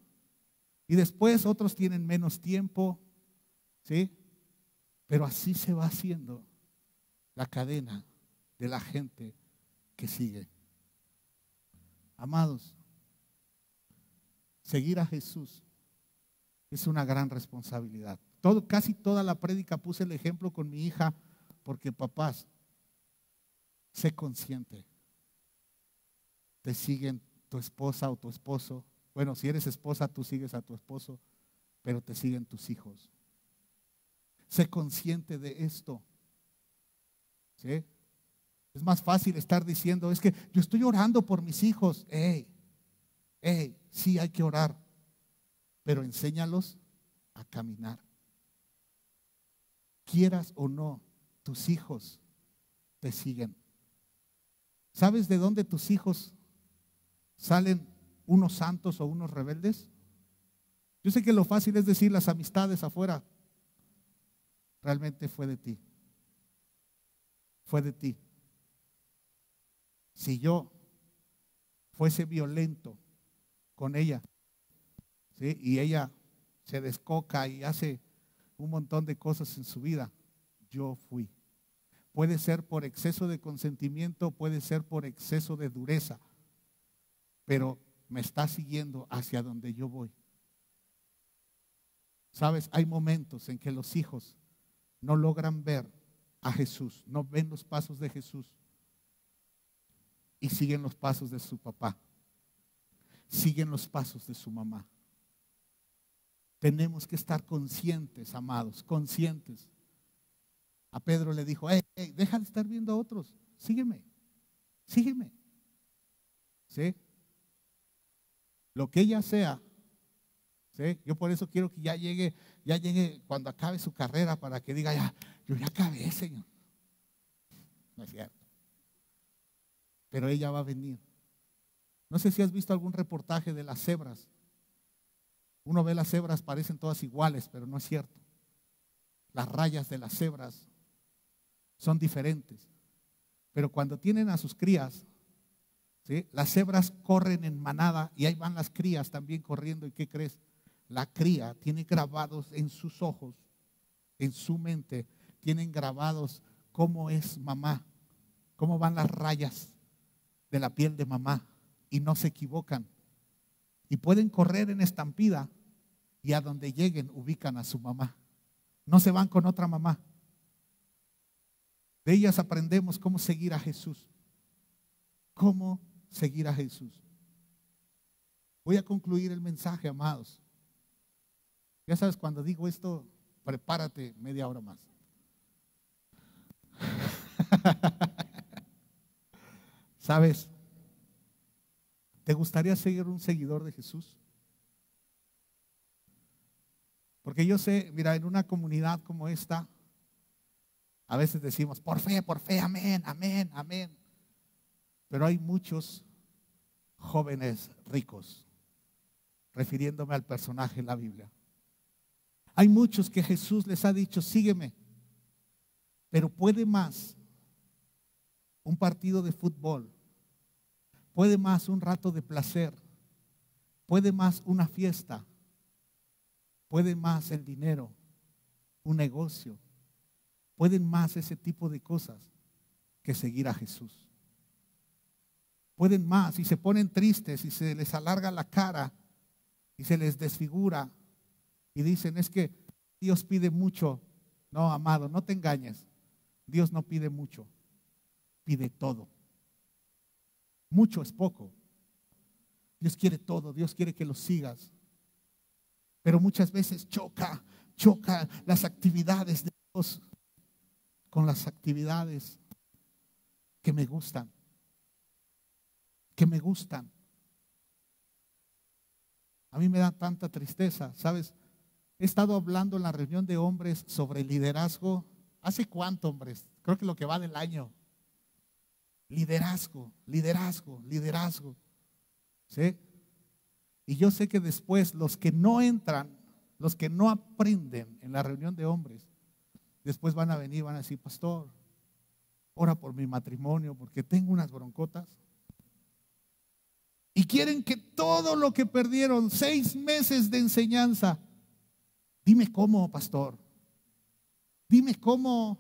Y después otros tienen menos tiempo. ¿Sí? Pero así se va haciendo la cadena de la gente que sigue. Amados, seguir a Jesús es una gran responsabilidad. Casi toda la prédica puse el ejemplo con mi hija, porque papás, sé consciente. Te siguen tu esposa o tu esposo. Bueno, si eres esposa, tú sigues a tu esposo, pero te siguen tus hijos. Sé consciente de esto. ¿Sí? Es más fácil estar diciendo, es que yo estoy orando por mis hijos. Sí hay que orar, pero enséñalos a caminar. Quieras o no, tus hijos te siguen. ¿Sabes de dónde tus hijos salen unos santos o unos rebeldes? Yo sé que lo fácil es decir las amistades afuera. Realmente fue de ti. Fue de ti. Si yo fuese violento con ella, ¿sí?, y ella se descoca y hace un montón de cosas en su vida, yo fui. Puede ser por exceso de consentimiento, puede ser por exceso de dureza, pero me está siguiendo hacia donde yo voy. Sabes, hay momentos en que los hijos no logran ver a Jesús, no ven los pasos de Jesús y siguen los pasos de su papá, siguen los pasos de su mamá. Tenemos que estar conscientes, amados, conscientes. A Pedro le dijo, hey, deja de estar viendo a otros, sígueme, sígueme. ¿Sí? Lo que ella sea, ¿sí? Yo por eso quiero que ya llegue cuando acabe su carrera para que diga, yo ya acabé, Señor. No es cierto. Pero ella va a venir. No sé si has visto algún reportaje de las cebras. Uno ve las cebras, parecen todas iguales, pero no es cierto. Las rayas de las cebras son diferentes. Pero cuando tienen a sus crías, ¿sí?, las cebras corren en manada y ahí van las crías también corriendo. ¿Y qué crees? La cría tiene grabados en sus ojos, en su mente, tienen grabados cómo es mamá, cómo van las rayas de la piel de mamá, y no se equivocan. Y pueden correr en estampida y a donde lleguen ubican a su mamá. No se van con otra mamá. De ellas aprendemos cómo seguir a Jesús. Cómo seguir a Jesús. Voy a concluir el mensaje, amados. Ya sabes, cuando digo esto, prepárate media hora más. ¿Sabes? ¿Te gustaría ser un seguidor de Jesús? Porque yo sé, mira, en una comunidad como esta, a veces decimos, por fe, amén, amén, amén. Pero hay muchos jóvenes ricos, refiriéndome al personaje en la Biblia. Hay muchos que Jesús les ha dicho, sígueme. Pero puede más un partido de fútbol, puede más un rato de placer, puede más una fiesta, puede más el dinero, un negocio, pueden más ese tipo de cosas que seguir a Jesús. Pueden más y se ponen tristes y se les alarga la cara y se les desfigura y dicen, es que Dios pide mucho. No, amado, no te engañes. Dios no pide mucho, pide todo. Mucho es poco. Dios quiere todo, Dios quiere que lo sigas. Pero muchas veces choca las actividades de Dios con las actividades que me gustan. A mí me da tanta tristeza, ¿sabes? He estado hablando en la reunión de hombres sobre liderazgo. ¿Hace cuánto, hombres? Creo que lo que va del año. Liderazgo. ¿Sí? Y yo sé que después los que no entran, los que no aprenden en la reunión de hombres, después van a venir, van a decir, pastor, ora por mi matrimonio porque tengo unas broncotas. Y quieren que todo lo que perdieron, 6 meses de enseñanza, dime cómo, pastor, dime cómo.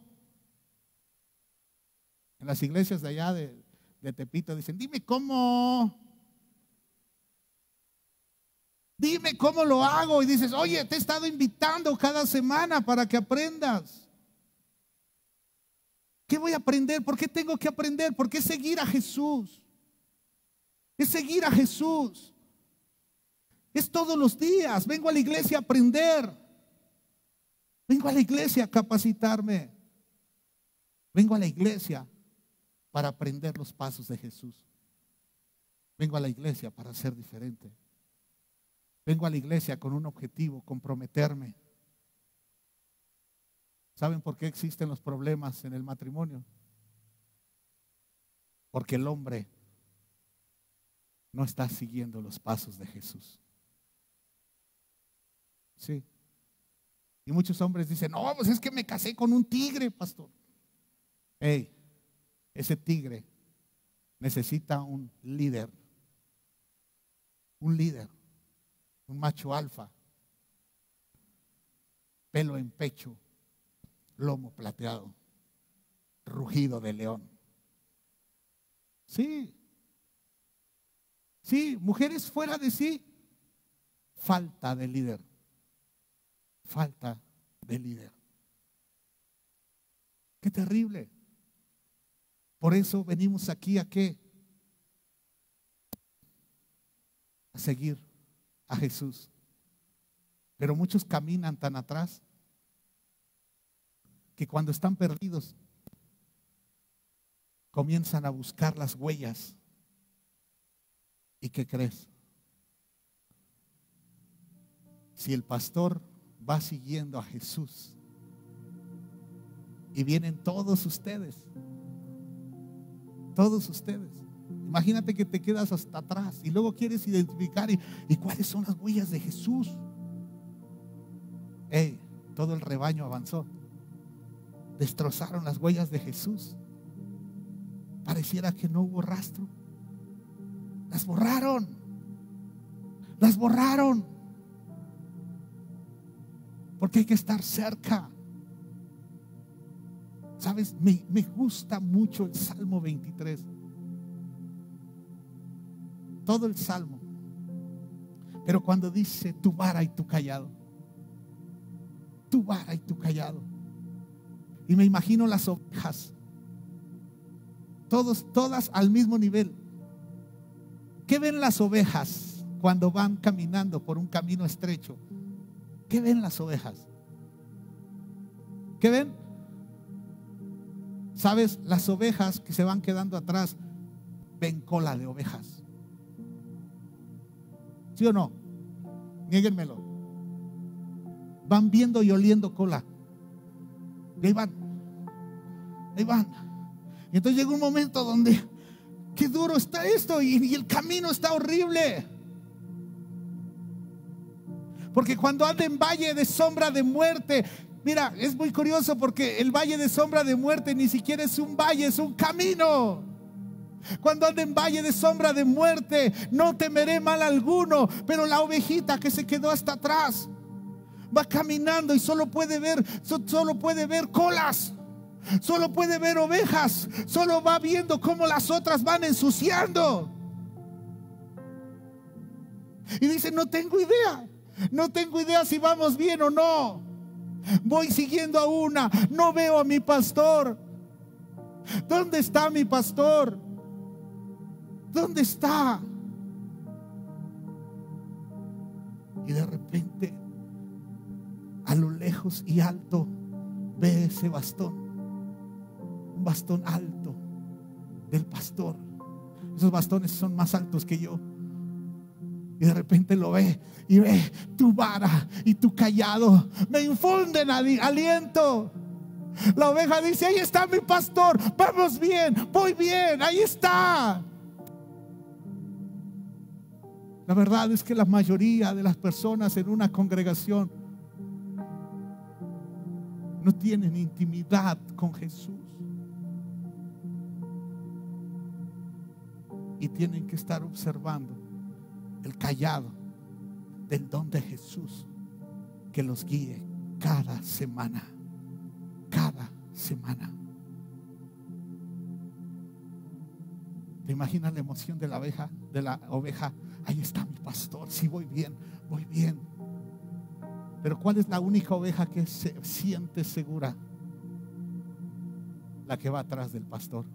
En las iglesias de allá de Tepito dicen, dime cómo lo hago. Y dices, oye, te he estado invitando cada semana para que aprendas. ¿Qué voy a aprender? ¿Por qué tengo que aprender? ¿Por qué seguir a Jesús? Es seguir a Jesús. Es todos los días. Vengo a la iglesia a aprender. Vengo a la iglesia a capacitarme. Vengo a la iglesia para aprender los pasos de Jesús. Vengo a la iglesia para ser diferente. Vengo a la iglesia con un objetivo, comprometerme. ¿Saben por qué existen los problemas en el matrimonio? Porque el hombre no está siguiendo los pasos de Jesús. Sí. Y muchos hombres dicen, no, pues es que me casé con un tigre, pastor. Hey, ese tigre necesita un líder, un macho alfa, pelo en pecho, lomo plateado, rugido de león. Sí, mujeres fuera de sí, falta de líder, falta de líder. Qué terrible. Por eso venimos aquí ¿a qué? A seguir a Jesús. Pero muchos caminan tan atrás que cuando están perdidos comienzan a buscar las huellas. ¿Y qué crees? Si el pastor va siguiendo a Jesús y vienen todos ustedes, imagínate que te quedas hasta atrás y luego quieres identificar y cuáles son las huellas de Jesús. Todo el rebaño avanzó, destrozaron las huellas de Jesús, pareciera que no hubo rastro. Las borraron, porque hay que estar cerca. ¿Sabes? Me gusta mucho el Salmo 23. Todo el Salmo. Pero cuando dice tu vara y tu callado. Tu vara y tu callado. Y me imagino las ovejas. Todas al mismo nivel. ¿Qué ven las ovejas cuando van caminando por un camino estrecho? ¿Qué ven las ovejas? ¿Qué ven? ¿Sabes? Las ovejas que se van quedando atrás ven cola de ovejas. ¿Sí o no? Niéguenmelo. Van viendo y oliendo cola. Y ahí van. Y entonces llega un momento donde qué duro está esto y el camino está horrible. Porque cuando anda en valle de sombra de muerte, mira, es muy curioso porque el valle de sombra de muerte ni siquiera es un valle, es un camino. Cuando anda en valle de sombra de muerte, no temeré mal alguno. Pero la ovejita que se quedó hasta atrás va caminando y solo puede ver colas, solo puede ver ovejas, solo va viendo cómo las otras van ensuciando. Y dice, no tengo idea si vamos bien o no. Voy siguiendo a una, no veo a mi pastor. ¿Dónde está mi pastor? ¿Dónde está? Y de repente, a lo lejos y alto, ve ese bastón, un bastón alto del pastor. Esos bastones son más altos que yo. Y de repente lo ve y ve tu vara y tu callado me infunden aliento. La oveja dice, ahí está mi pastor, vamos bien, voy bien, ahí está. La verdad es que la mayoría de las personas en una congregación no tienen intimidad con Jesús. Y tienen que estar observando el callado del don de Jesús que los guíe cada semana. ¿Te imaginas la emoción de la oveja? Ahí está mi pastor, sí, voy bien. Pero ¿cuál es la única oveja que se siente segura? La que va atrás del pastor,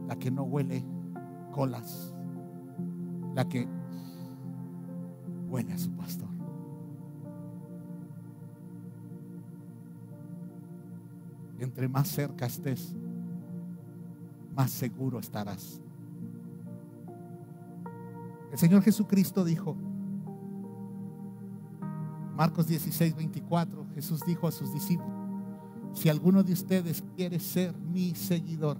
la que no huele colas, la que huele a su pastor. Entre más cerca estés, más seguro estarás. El Señor Jesucristo dijo, Marcos 16:24, Jesús dijo a sus discípulos, Si alguno de ustedes quiere ser mi seguidor,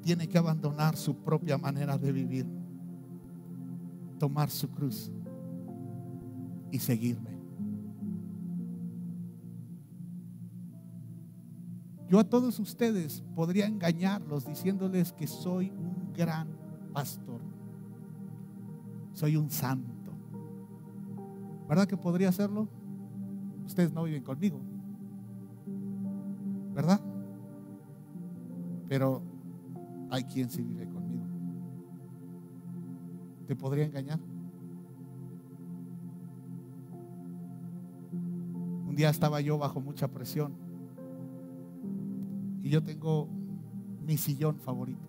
tiene que abandonar su propia manera de vivir, tomar su cruz y seguirme. Yo a todos ustedes podría engañarlos diciéndoles que soy un gran pastor, soy un santo. ¿Verdad que podría hacerlo? Ustedes no viven conmigo, ¿verdad? Pero hay quien sí vive conmigo. ¿Te podría engañar? Un día estaba yo bajo mucha presión y yo tengo mi sillón favorito.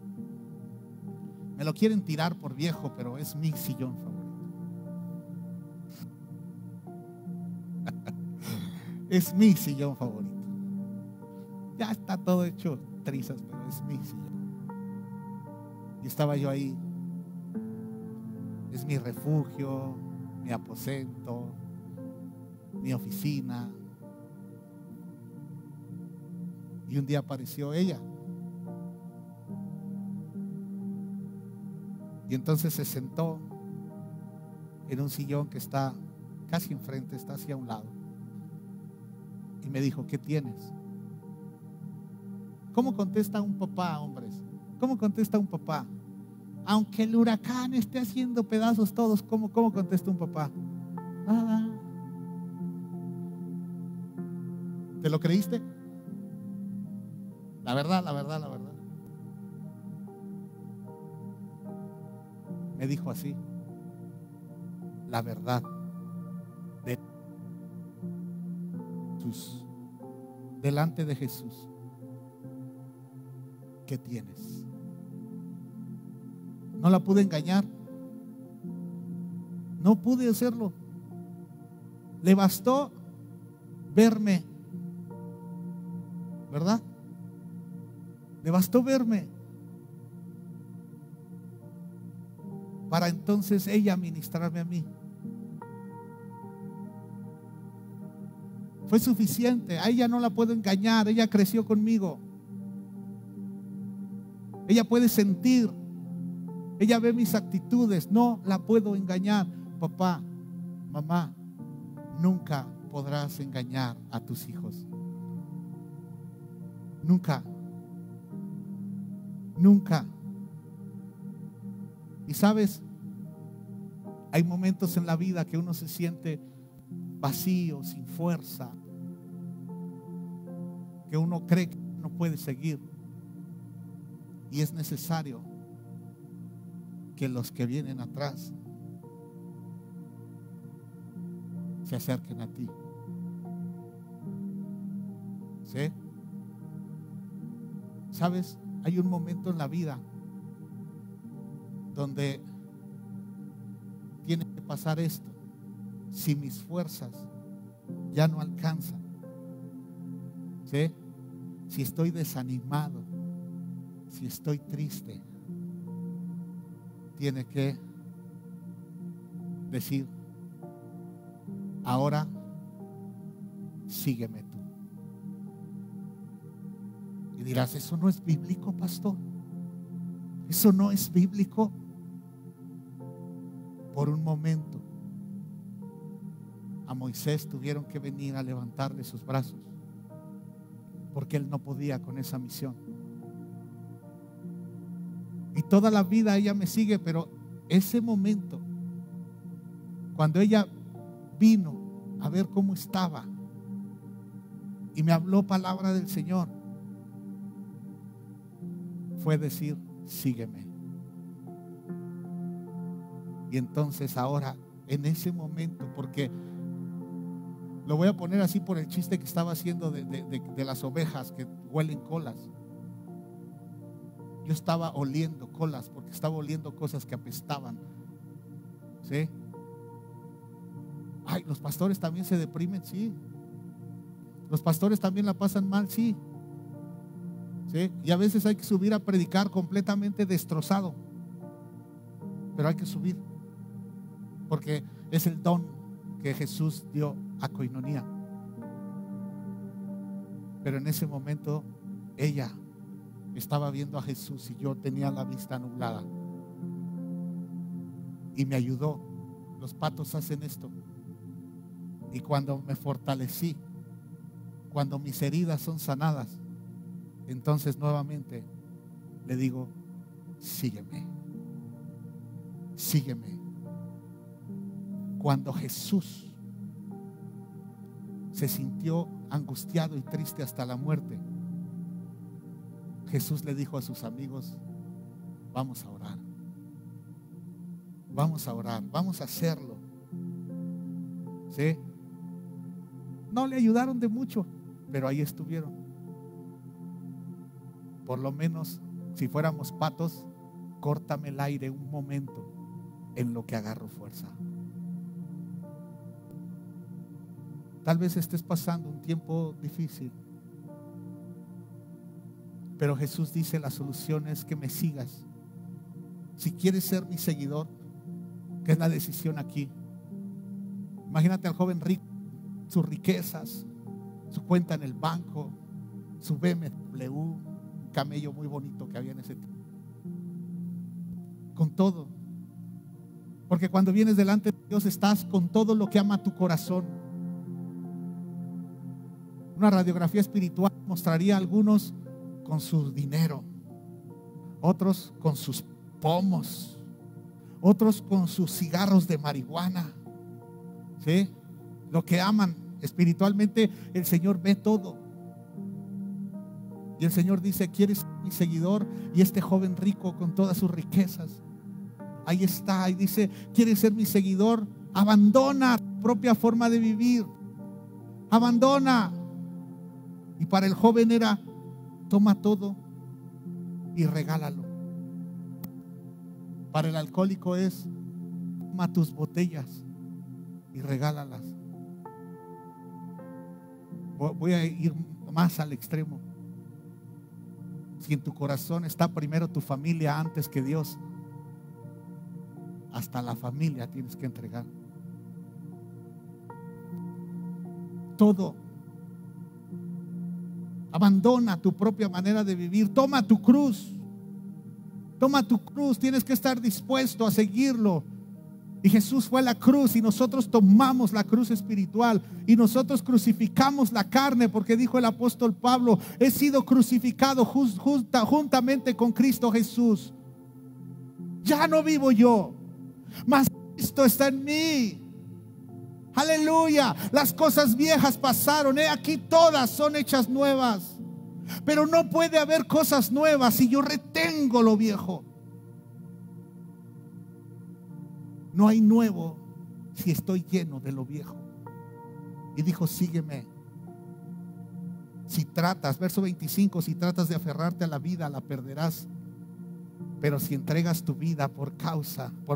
Me lo quieren tirar por viejo, pero es mi sillón favorito. Es mi sillón favorito. Ya está todo hecho trizas, pero es mi sillón. Y estaba yo ahí. Es mi refugio, mi aposento, mi oficina. Y un día apareció ella. Y entonces se sentó en un sillón que está casi enfrente, está hacia un lado. Y me dijo, ¿qué tienes? ¿Cómo contesta un papá, hombres? ¿Cómo contesta un papá? Aunque el huracán esté haciendo pedazos todos, ¿cómo contesta un papá? Ah. ¿Te lo creíste? La verdad. Me dijo así, la verdad de Jesús, delante de Jesús, ¿qué tienes? No la pude engañar, no pude hacerlo. Le bastó verme, ¿verdad? Le bastó verme para entonces ella ministrarme a mí. Fue suficiente. A ella no la puedo engañar. Ella creció conmigo. Ella puede sentir. Ella ve mis actitudes. No la puedo engañar. Papá, mamá, nunca podrás engañar a tus hijos. Nunca. Nunca. Y sabes, hay momentos en la vida que uno se siente vacío, sin fuerza, que uno cree que no puede seguir. Y es necesario que los que vienen atrás se acerquen a ti. ¿Sí? ¿Sabes? Hay un momento en la vida donde tiene que pasar esto. Si mis fuerzas ya no alcanzan, ¿sí? Si estoy desanimado, si estoy triste, tiene que decir, ahora sígueme tú. Y dirás, eso no es bíblico, pastor. Eso no es bíblico. Por un momento a Moisés tuvieron que venir a levantarle sus brazos porque él no podía con esa misión. Y toda la vida ella me sigue, pero ese momento, cuando ella vino a ver cómo estaba y me habló palabra del Señor, fue decir, sígueme. Y entonces ahora, en ese momento, porque lo voy a poner así por el chiste que estaba haciendo de las ovejas que huelen colas. Yo estaba oliendo colas porque estaba oliendo cosas que apestaban. ¿Sí? Ay, los pastores también se deprimen, sí. Los pastores también la pasan mal, sí. ¿Sí? Y a veces hay que subir a predicar completamente destrozado. Pero hay que subir. Porque es el don que Jesús dio a Coinonía. Pero en ese momento ella estaba viendo a Jesús y yo tenía la vista nublada. Y me ayudó. Los patos hacen esto. Y cuando me fortalecí, cuando mis heridas son sanadas, entonces nuevamente le digo: sígueme, sígueme. Cuando Jesús se sintió angustiado y triste hasta la muerte, Jesús le dijo a sus amigos: vamos a orar, vamos a orar, vamos a hacerlo. ¿Sí? No le ayudaron de mucho, pero ahí estuvieron. Por lo menos, si fuéramos patos, córtame el aire un momento en lo que agarro fuerza. Tal vez estés pasando un tiempo difícil, pero Jesús dice: la solución es que me sigas. Si quieres ser mi seguidor, que es la decisión aquí. Imagínate al joven rico, sus riquezas, su cuenta en el banco, su BMW, un camello muy bonito que había en ese tiempo, con todo. Porque cuando vienes delante de Dios estás con todo lo que ama tu corazón. Una radiografía espiritual mostraría a algunos con su dinero, otros con sus pomos, otros con sus cigarros de marihuana. ¿Sí? Lo que aman espiritualmente, el Señor ve todo. Y el Señor dice: ¿quieres ser mi seguidor? Y este joven rico con todas sus riquezas, ahí está, y dice: ¿quieres ser mi seguidor? Abandona tu propia forma de vivir, abandona. Y para el joven era: toma todo y regálalo. Para el alcohólico es: toma tus botellas y regálalas. Voy a ir más al extremo. Si en tu corazón está primero tu familia antes que Dios, hasta la familia tienes que entregar. Todo. Abandona tu propia manera de vivir. Toma tu cruz. Toma tu cruz. Tienes que estar dispuesto a seguirlo. Y Jesús fue a la cruz y nosotros tomamos la cruz espiritual y nosotros crucificamos la carne, porque dijo el apóstol Pablo: he sido crucificado juntamente con Cristo Jesús. Ya no vivo yo, mas Cristo está en mí. Aleluya. Las cosas viejas pasaron, aquí todas son hechas nuevas. Pero no puede haber cosas nuevas si yo retengo lo viejo. No hay nuevo si estoy lleno de lo viejo. Y dijo: sígueme. Si tratas, verso 25, si tratas de aferrarte a la vida, la perderás. Pero si entregas tu vida por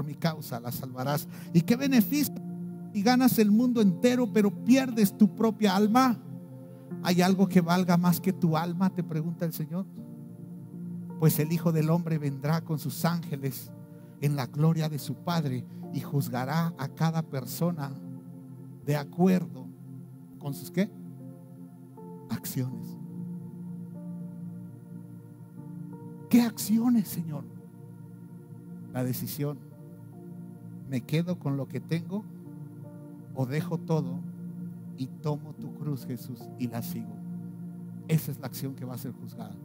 mi causa, la salvarás. ¿Y qué beneficio si ganas el mundo entero, pero pierdes tu propia alma? ¿Hay algo que valga más que tu alma?, te pregunta el Señor. Pues el Hijo del Hombre vendrá con sus ángeles en la gloria de su Padre y juzgará a cada persona de acuerdo con sus ¿qué? Acciones. ¿Qué acciones, Señor? La decisión: ¿me quedo con lo que tengo o dejo todo y tomo tu cruz, Jesús, y la sigo? Esa es la acción que va a ser juzgada.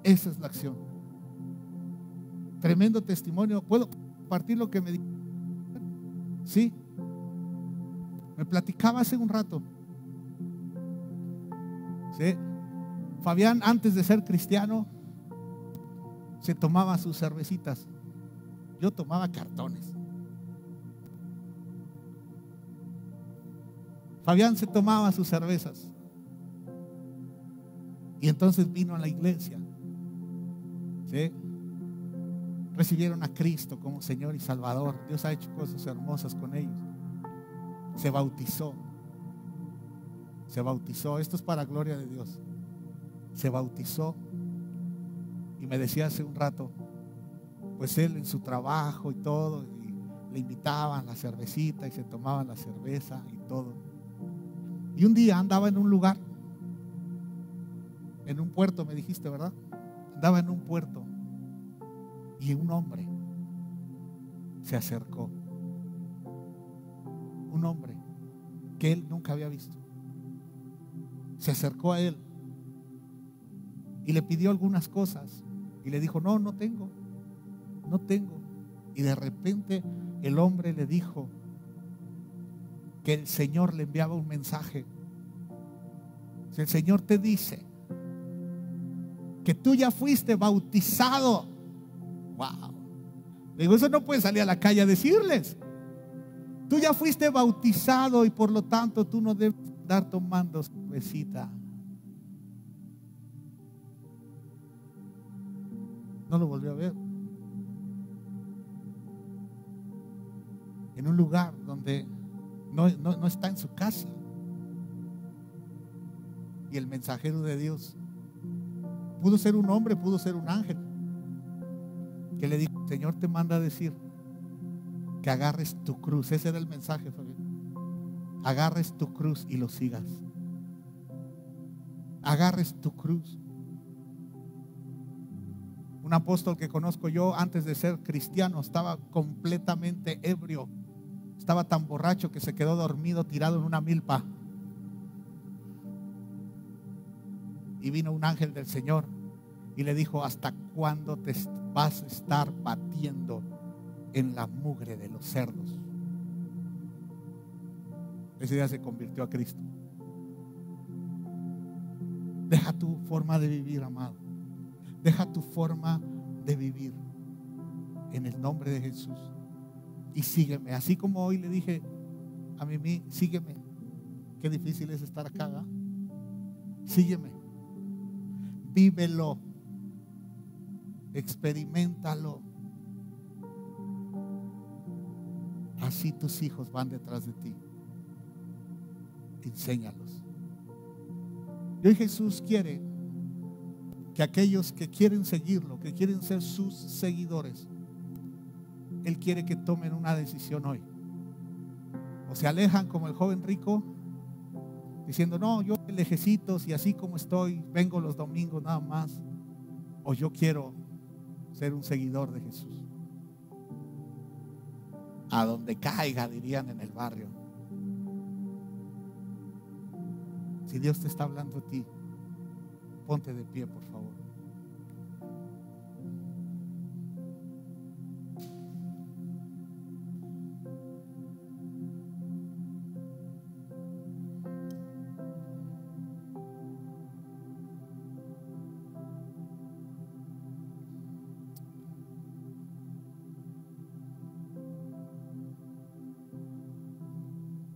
Esa es la acción. Tremendo testimonio. ¿Puedo compartir lo que me dijo? Sí. Me platicaba hace un rato. Sí. Fabián, antes de ser cristiano, se tomaba sus cervecitas. Yo tomaba cartones. Fabián se tomaba sus cervezas. Y entonces vino a la iglesia. ¿Sí? Recibieron a Cristo como Señor y Salvador. Dios ha hecho cosas hermosas con ellos. Se bautizó. Se bautizó. Esto es para gloria de Dios. Se bautizó. Y me decía hace un rato, pues él en su trabajo y todo, y le invitaban la cervecita y se tomaban la cerveza y todo. Y un día andaba en un lugar en un puerto, me dijiste, ¿verdad? Andaba en un puerto y un hombre se acercó. Un hombre que él nunca había visto. Se acercó a él y le pidió algunas cosas y le dijo, no tengo. Y de repente el hombre le dijo que el Señor le enviaba un mensaje. Si el Señor te dice que tú ya fuiste bautizado, wow. Digo, eso no puedes salir a la calle a decirles. Tú ya fuiste bautizado y por lo tanto tú no debes andar tomando cervecita. No lo volvió a ver. En un lugar donde no está en su casa. Y el mensajero de Dios pudo ser un hombre, pudo ser un ángel, que le dijo, el Señor te manda a decir que agarres tu cruz. Ese era el mensaje, Fabián. Agarres tu cruz y lo sigas. Agarres tu cruz. Un apóstol que conozco yo antes de ser cristiano estaba completamente ebrio. Estaba tan borracho que se quedó dormido tirado en una milpa. Y vino un ángel del Señor y le dijo, ¿hasta cuándo te vas a estar batiendo en la mugre de los cerdos? Ese día se convirtió a Cristo. Deja tu forma de vivir, amado. Deja tu forma de vivir en el nombre de Jesús y sígueme. Así como hoy le dije a Mimi, sígueme. Qué difícil es estar acá, ¿verdad? Sígueme. Vívelo. Experiméntalo. Así tus hijos van detrás de ti. Enséñalos. Y hoy Jesús quiere que aquellos que quieren seguirlo, que quieren ser sus seguidores, Él quiere que tomen una decisión hoy. O se alejan como el joven rico, diciendo, no, yo lejecitos y así como estoy, vengo los domingos nada más. O yo quiero ser un seguidor de Jesús. A donde caiga, dirían en el barrio. Si Dios te está hablando a ti, ponte de pie, por favor.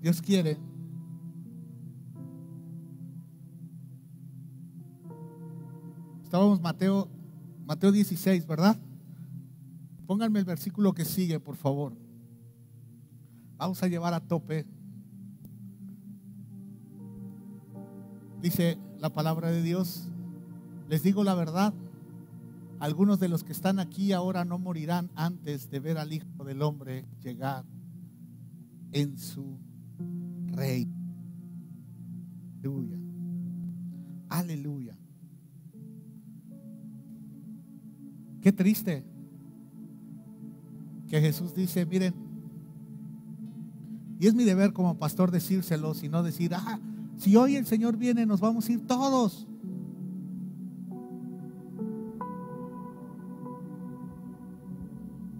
Dios quiere estábamos Mateo 16, ¿verdad? Pónganme el versículo que sigue, por favor. Vamos a llevar a tope. Dice la palabra de Dios, les digo la verdad, algunos de los que están aquí ahora no morirán antes de ver al Hijo del Hombre llegar en su reino. Aleluya. Aleluya. Qué triste que Jesús dice, miren, y es mi deber como pastor decírselo, y no decir, si hoy el Señor viene nos vamos a ir todos.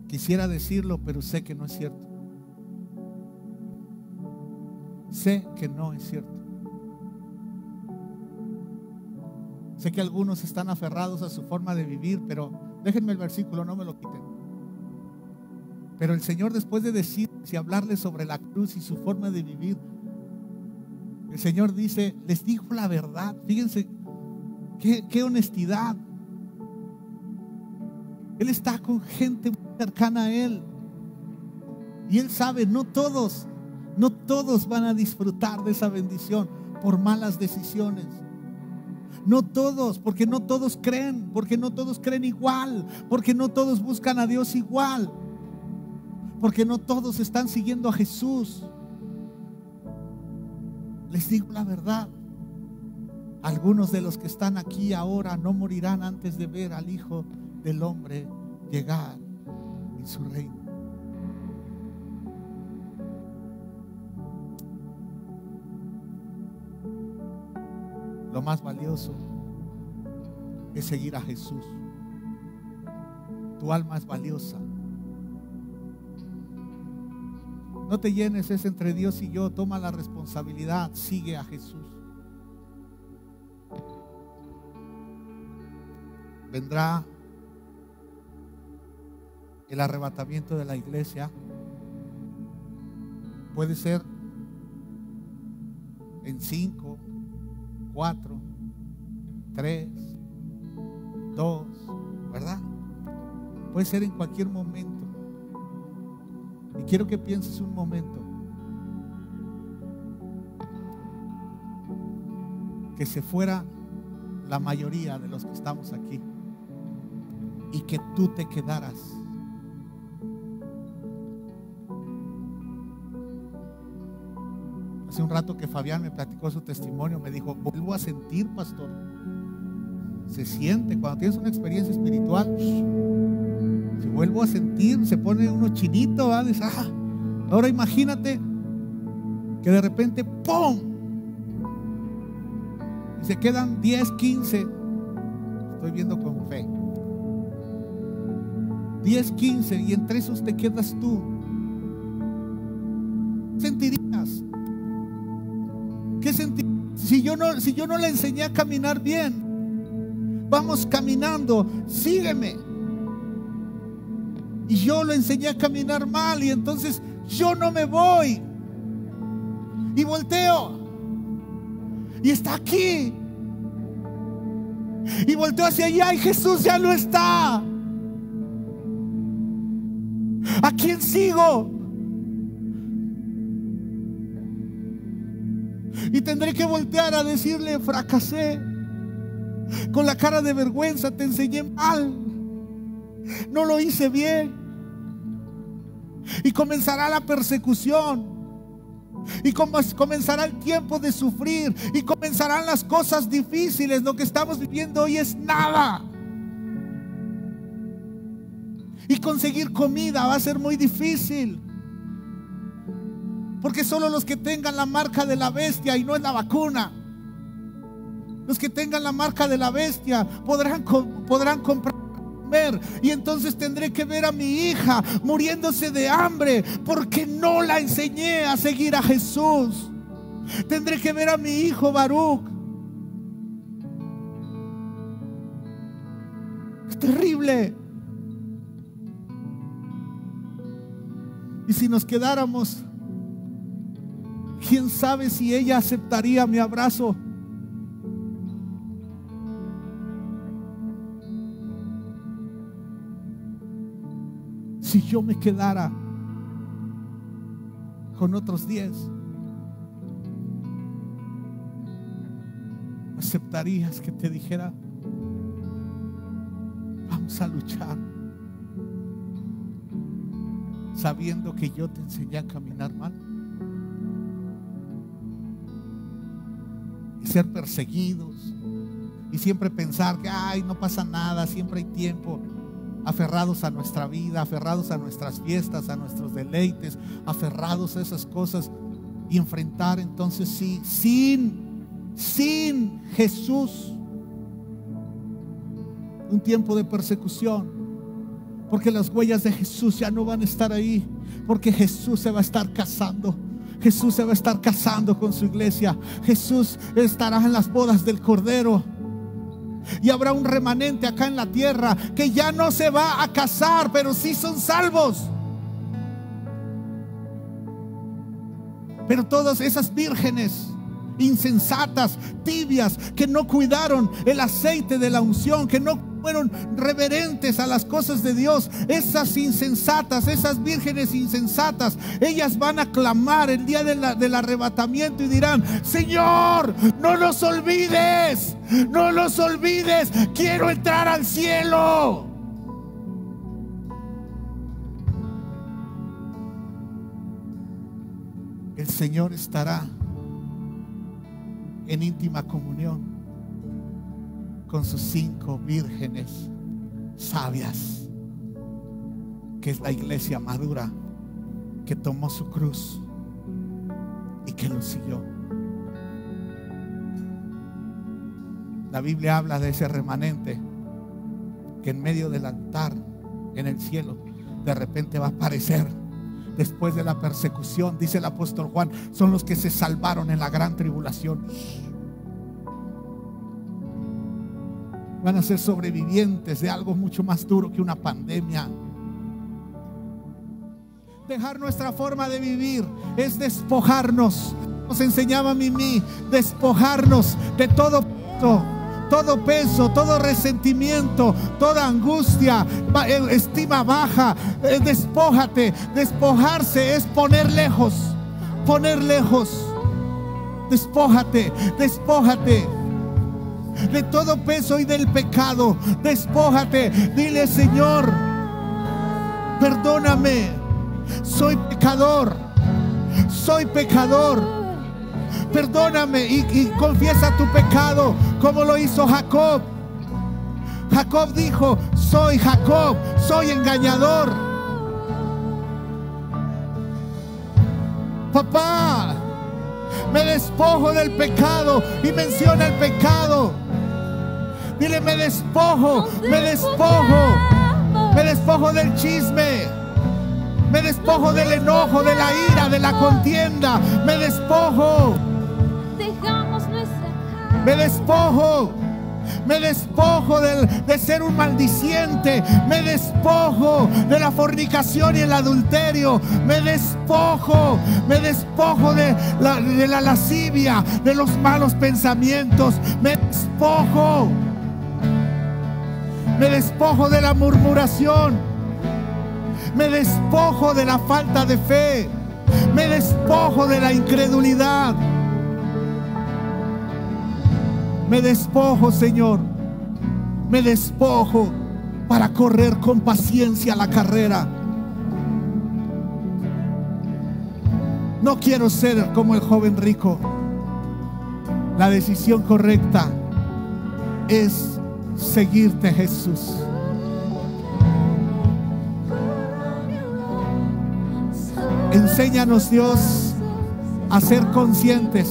Quisiera decirlo, pero sé que no es cierto. Sé que no es cierto. Sé que algunos están aferrados a su forma de vivir, pero déjenme el versículo, no me lo quiten. Pero el Señor, después de decirles y hablarles sobre la cruz y su forma de vivir, el Señor dice, les dijo la verdad. Fíjense qué honestidad. Él está con gente muy cercana a Él y Él sabe, no todos van a disfrutar de esa bendición por malas decisiones. No todos, porque no todos creen, porque no todos creen igual, porque no todos buscan a Dios igual, porque no todos están siguiendo a Jesús. Les digo la verdad, Algunos de los que están aquí ahora no morirán antes de ver al Hijo del Hombre llegar en su reino. Lo más valioso es seguir a Jesús. Tu alma es valiosa. No te llenes, es entre Dios y yo. Toma la responsabilidad, sigue a Jesús. Vendrá el arrebatamiento de la iglesia. Puede ser en 5, 4, 3, 2, ¿verdad? Puede ser en cualquier momento. Y quiero que pienses un momento que se fuera la mayoría de los que estamos aquí y que tú te quedaras. Hace un rato que Fabián me platicó su testimonio, me dijo, vuelvo a sentir, pastor. Se siente cuando tienes una experiencia espiritual. Si vuelvo a sentir, se pone uno chinito, ¿va? Dice, ahora imagínate que de repente ¡pum! Y se quedan 10, 15. Estoy viendo con fe. 10, 15 y entre esos te quedas tú. ¿Sentirías? ¿Qué sentirías? Si yo no le enseñé a caminar bien, vamos caminando, sígueme. Y yo le enseñé a caminar mal y entonces yo no me voy. Y volteo. Y está aquí. Y volteo hacia allá y Jesús ya no está. ¿A quién sigo? Y tendré que voltear a decirle, fracasé. Con la cara de vergüenza, te enseñé mal. No lo hice bien. Y comenzará la persecución. Y comenzará el tiempo de sufrir. Y comenzarán las cosas difíciles. Lo que estamos viviendo hoy es nada. Y conseguir comida va a ser muy difícil. Porque solo los que tengan la marca de la bestia, y no es la vacuna, los que tengan la marca de la bestia podrán comprar. Y entonces tendré que ver a mi hija muriéndose de hambre porque no la enseñé a seguir a Jesús. Tendré que ver a mi hijo Baruch. Es terrible. Y si nos quedáramos, quién sabe si ella aceptaría mi abrazo. Si yo me quedara con otros 10, ¿aceptarías que te dijera, vamos a luchar, sabiendo que yo te enseñé a caminar mal? Y ser perseguidos y siempre pensar que ay, no pasa nada, siempre hay tiempo. Aferrados a nuestra vida, aferrados a nuestras fiestas, a nuestros deleites, aferrados a esas cosas, y enfrentar entonces sí, sin Jesús, un tiempo de persecución, porque las huellas de Jesús ya no van a estar ahí, porque Jesús se va a estar casando. Jesús se va a estar casando con su iglesia. Jesús estará en las bodas del Cordero. Y habrá un remanente acá en la tierra que ya no se va a casar, pero sí son salvos. Pero todas esas vírgenes insensatas, tibias, que no cuidaron el aceite de la unción, que no fueron reverentes a las cosas de Dios, esas insensatas, esas vírgenes insensatas, ellas van a clamar el día del arrebatamiento y dirán: Señor, no nos olvides, no nos olvides, quiero entrar al cielo. El Señor estará en íntima comunión con sus 5 vírgenes sabias, que es la iglesia madura, que tomó su cruz y que lo siguió. La Biblia habla de ese remanente que en medio del altar en el cielo de repente va a aparecer después de la persecución. Dice el apóstol Juan, son los que se salvaron en la gran tribulación. Van a ser sobrevivientes de algo mucho más duro que una pandemia. Dejar nuestra forma de vivir es despojarnos. Nos enseñaba Mimi, despojarnos de todo peso, todo resentimiento, toda angustia, estima baja. Despójate. Despojarse es poner lejos. Despójate de todo peso y del pecado. Despójate. Dile: Señor, perdóname. Soy pecador. Perdóname, y confiesa tu pecado como lo hizo Jacob. Jacob dijo: soy Jacob, soy engañador. Papá, me despojo del pecado, y menciona el pecado. Dile: me despojo del chisme. Me despojo del enojo, de la ira, de la contienda. Me despojo. Me despojo de ser un maldiciente. Me despojo de la fornicación y el adulterio. Me despojo de la lascivia, de los malos pensamientos. Me despojo de la murmuración. Me despojo de la falta de fe. Me despojo de la incredulidad. Me despojo, Señor. Me despojo para correr con paciencia la carrera. No quiero ser como el joven rico. La decisión correcta es seguirte, Jesús. Enséñanos, Dios, a ser conscientes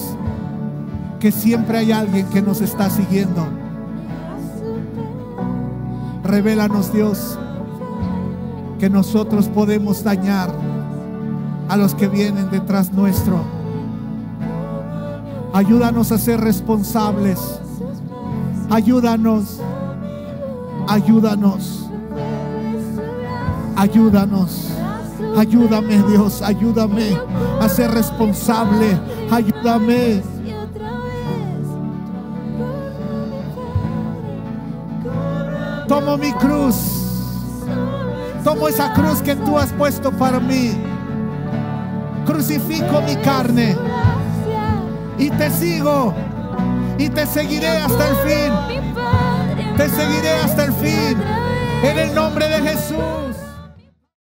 que siempre hay alguien que nos está siguiendo. Revélanos, Dios, que nosotros podemos dañar a los que vienen detrás nuestro. Ayúdanos a ser responsables. Ayúdanos. Ayúdame, Dios, ayúdame a ser responsable. Ayúdame. Tomo mi cruz. Tomo esa cruz que tú has puesto para mí. Crucifico mi carne y te sigo, y te seguiré hasta el fin. Te seguiré hasta el fin. En el nombre de Jesús.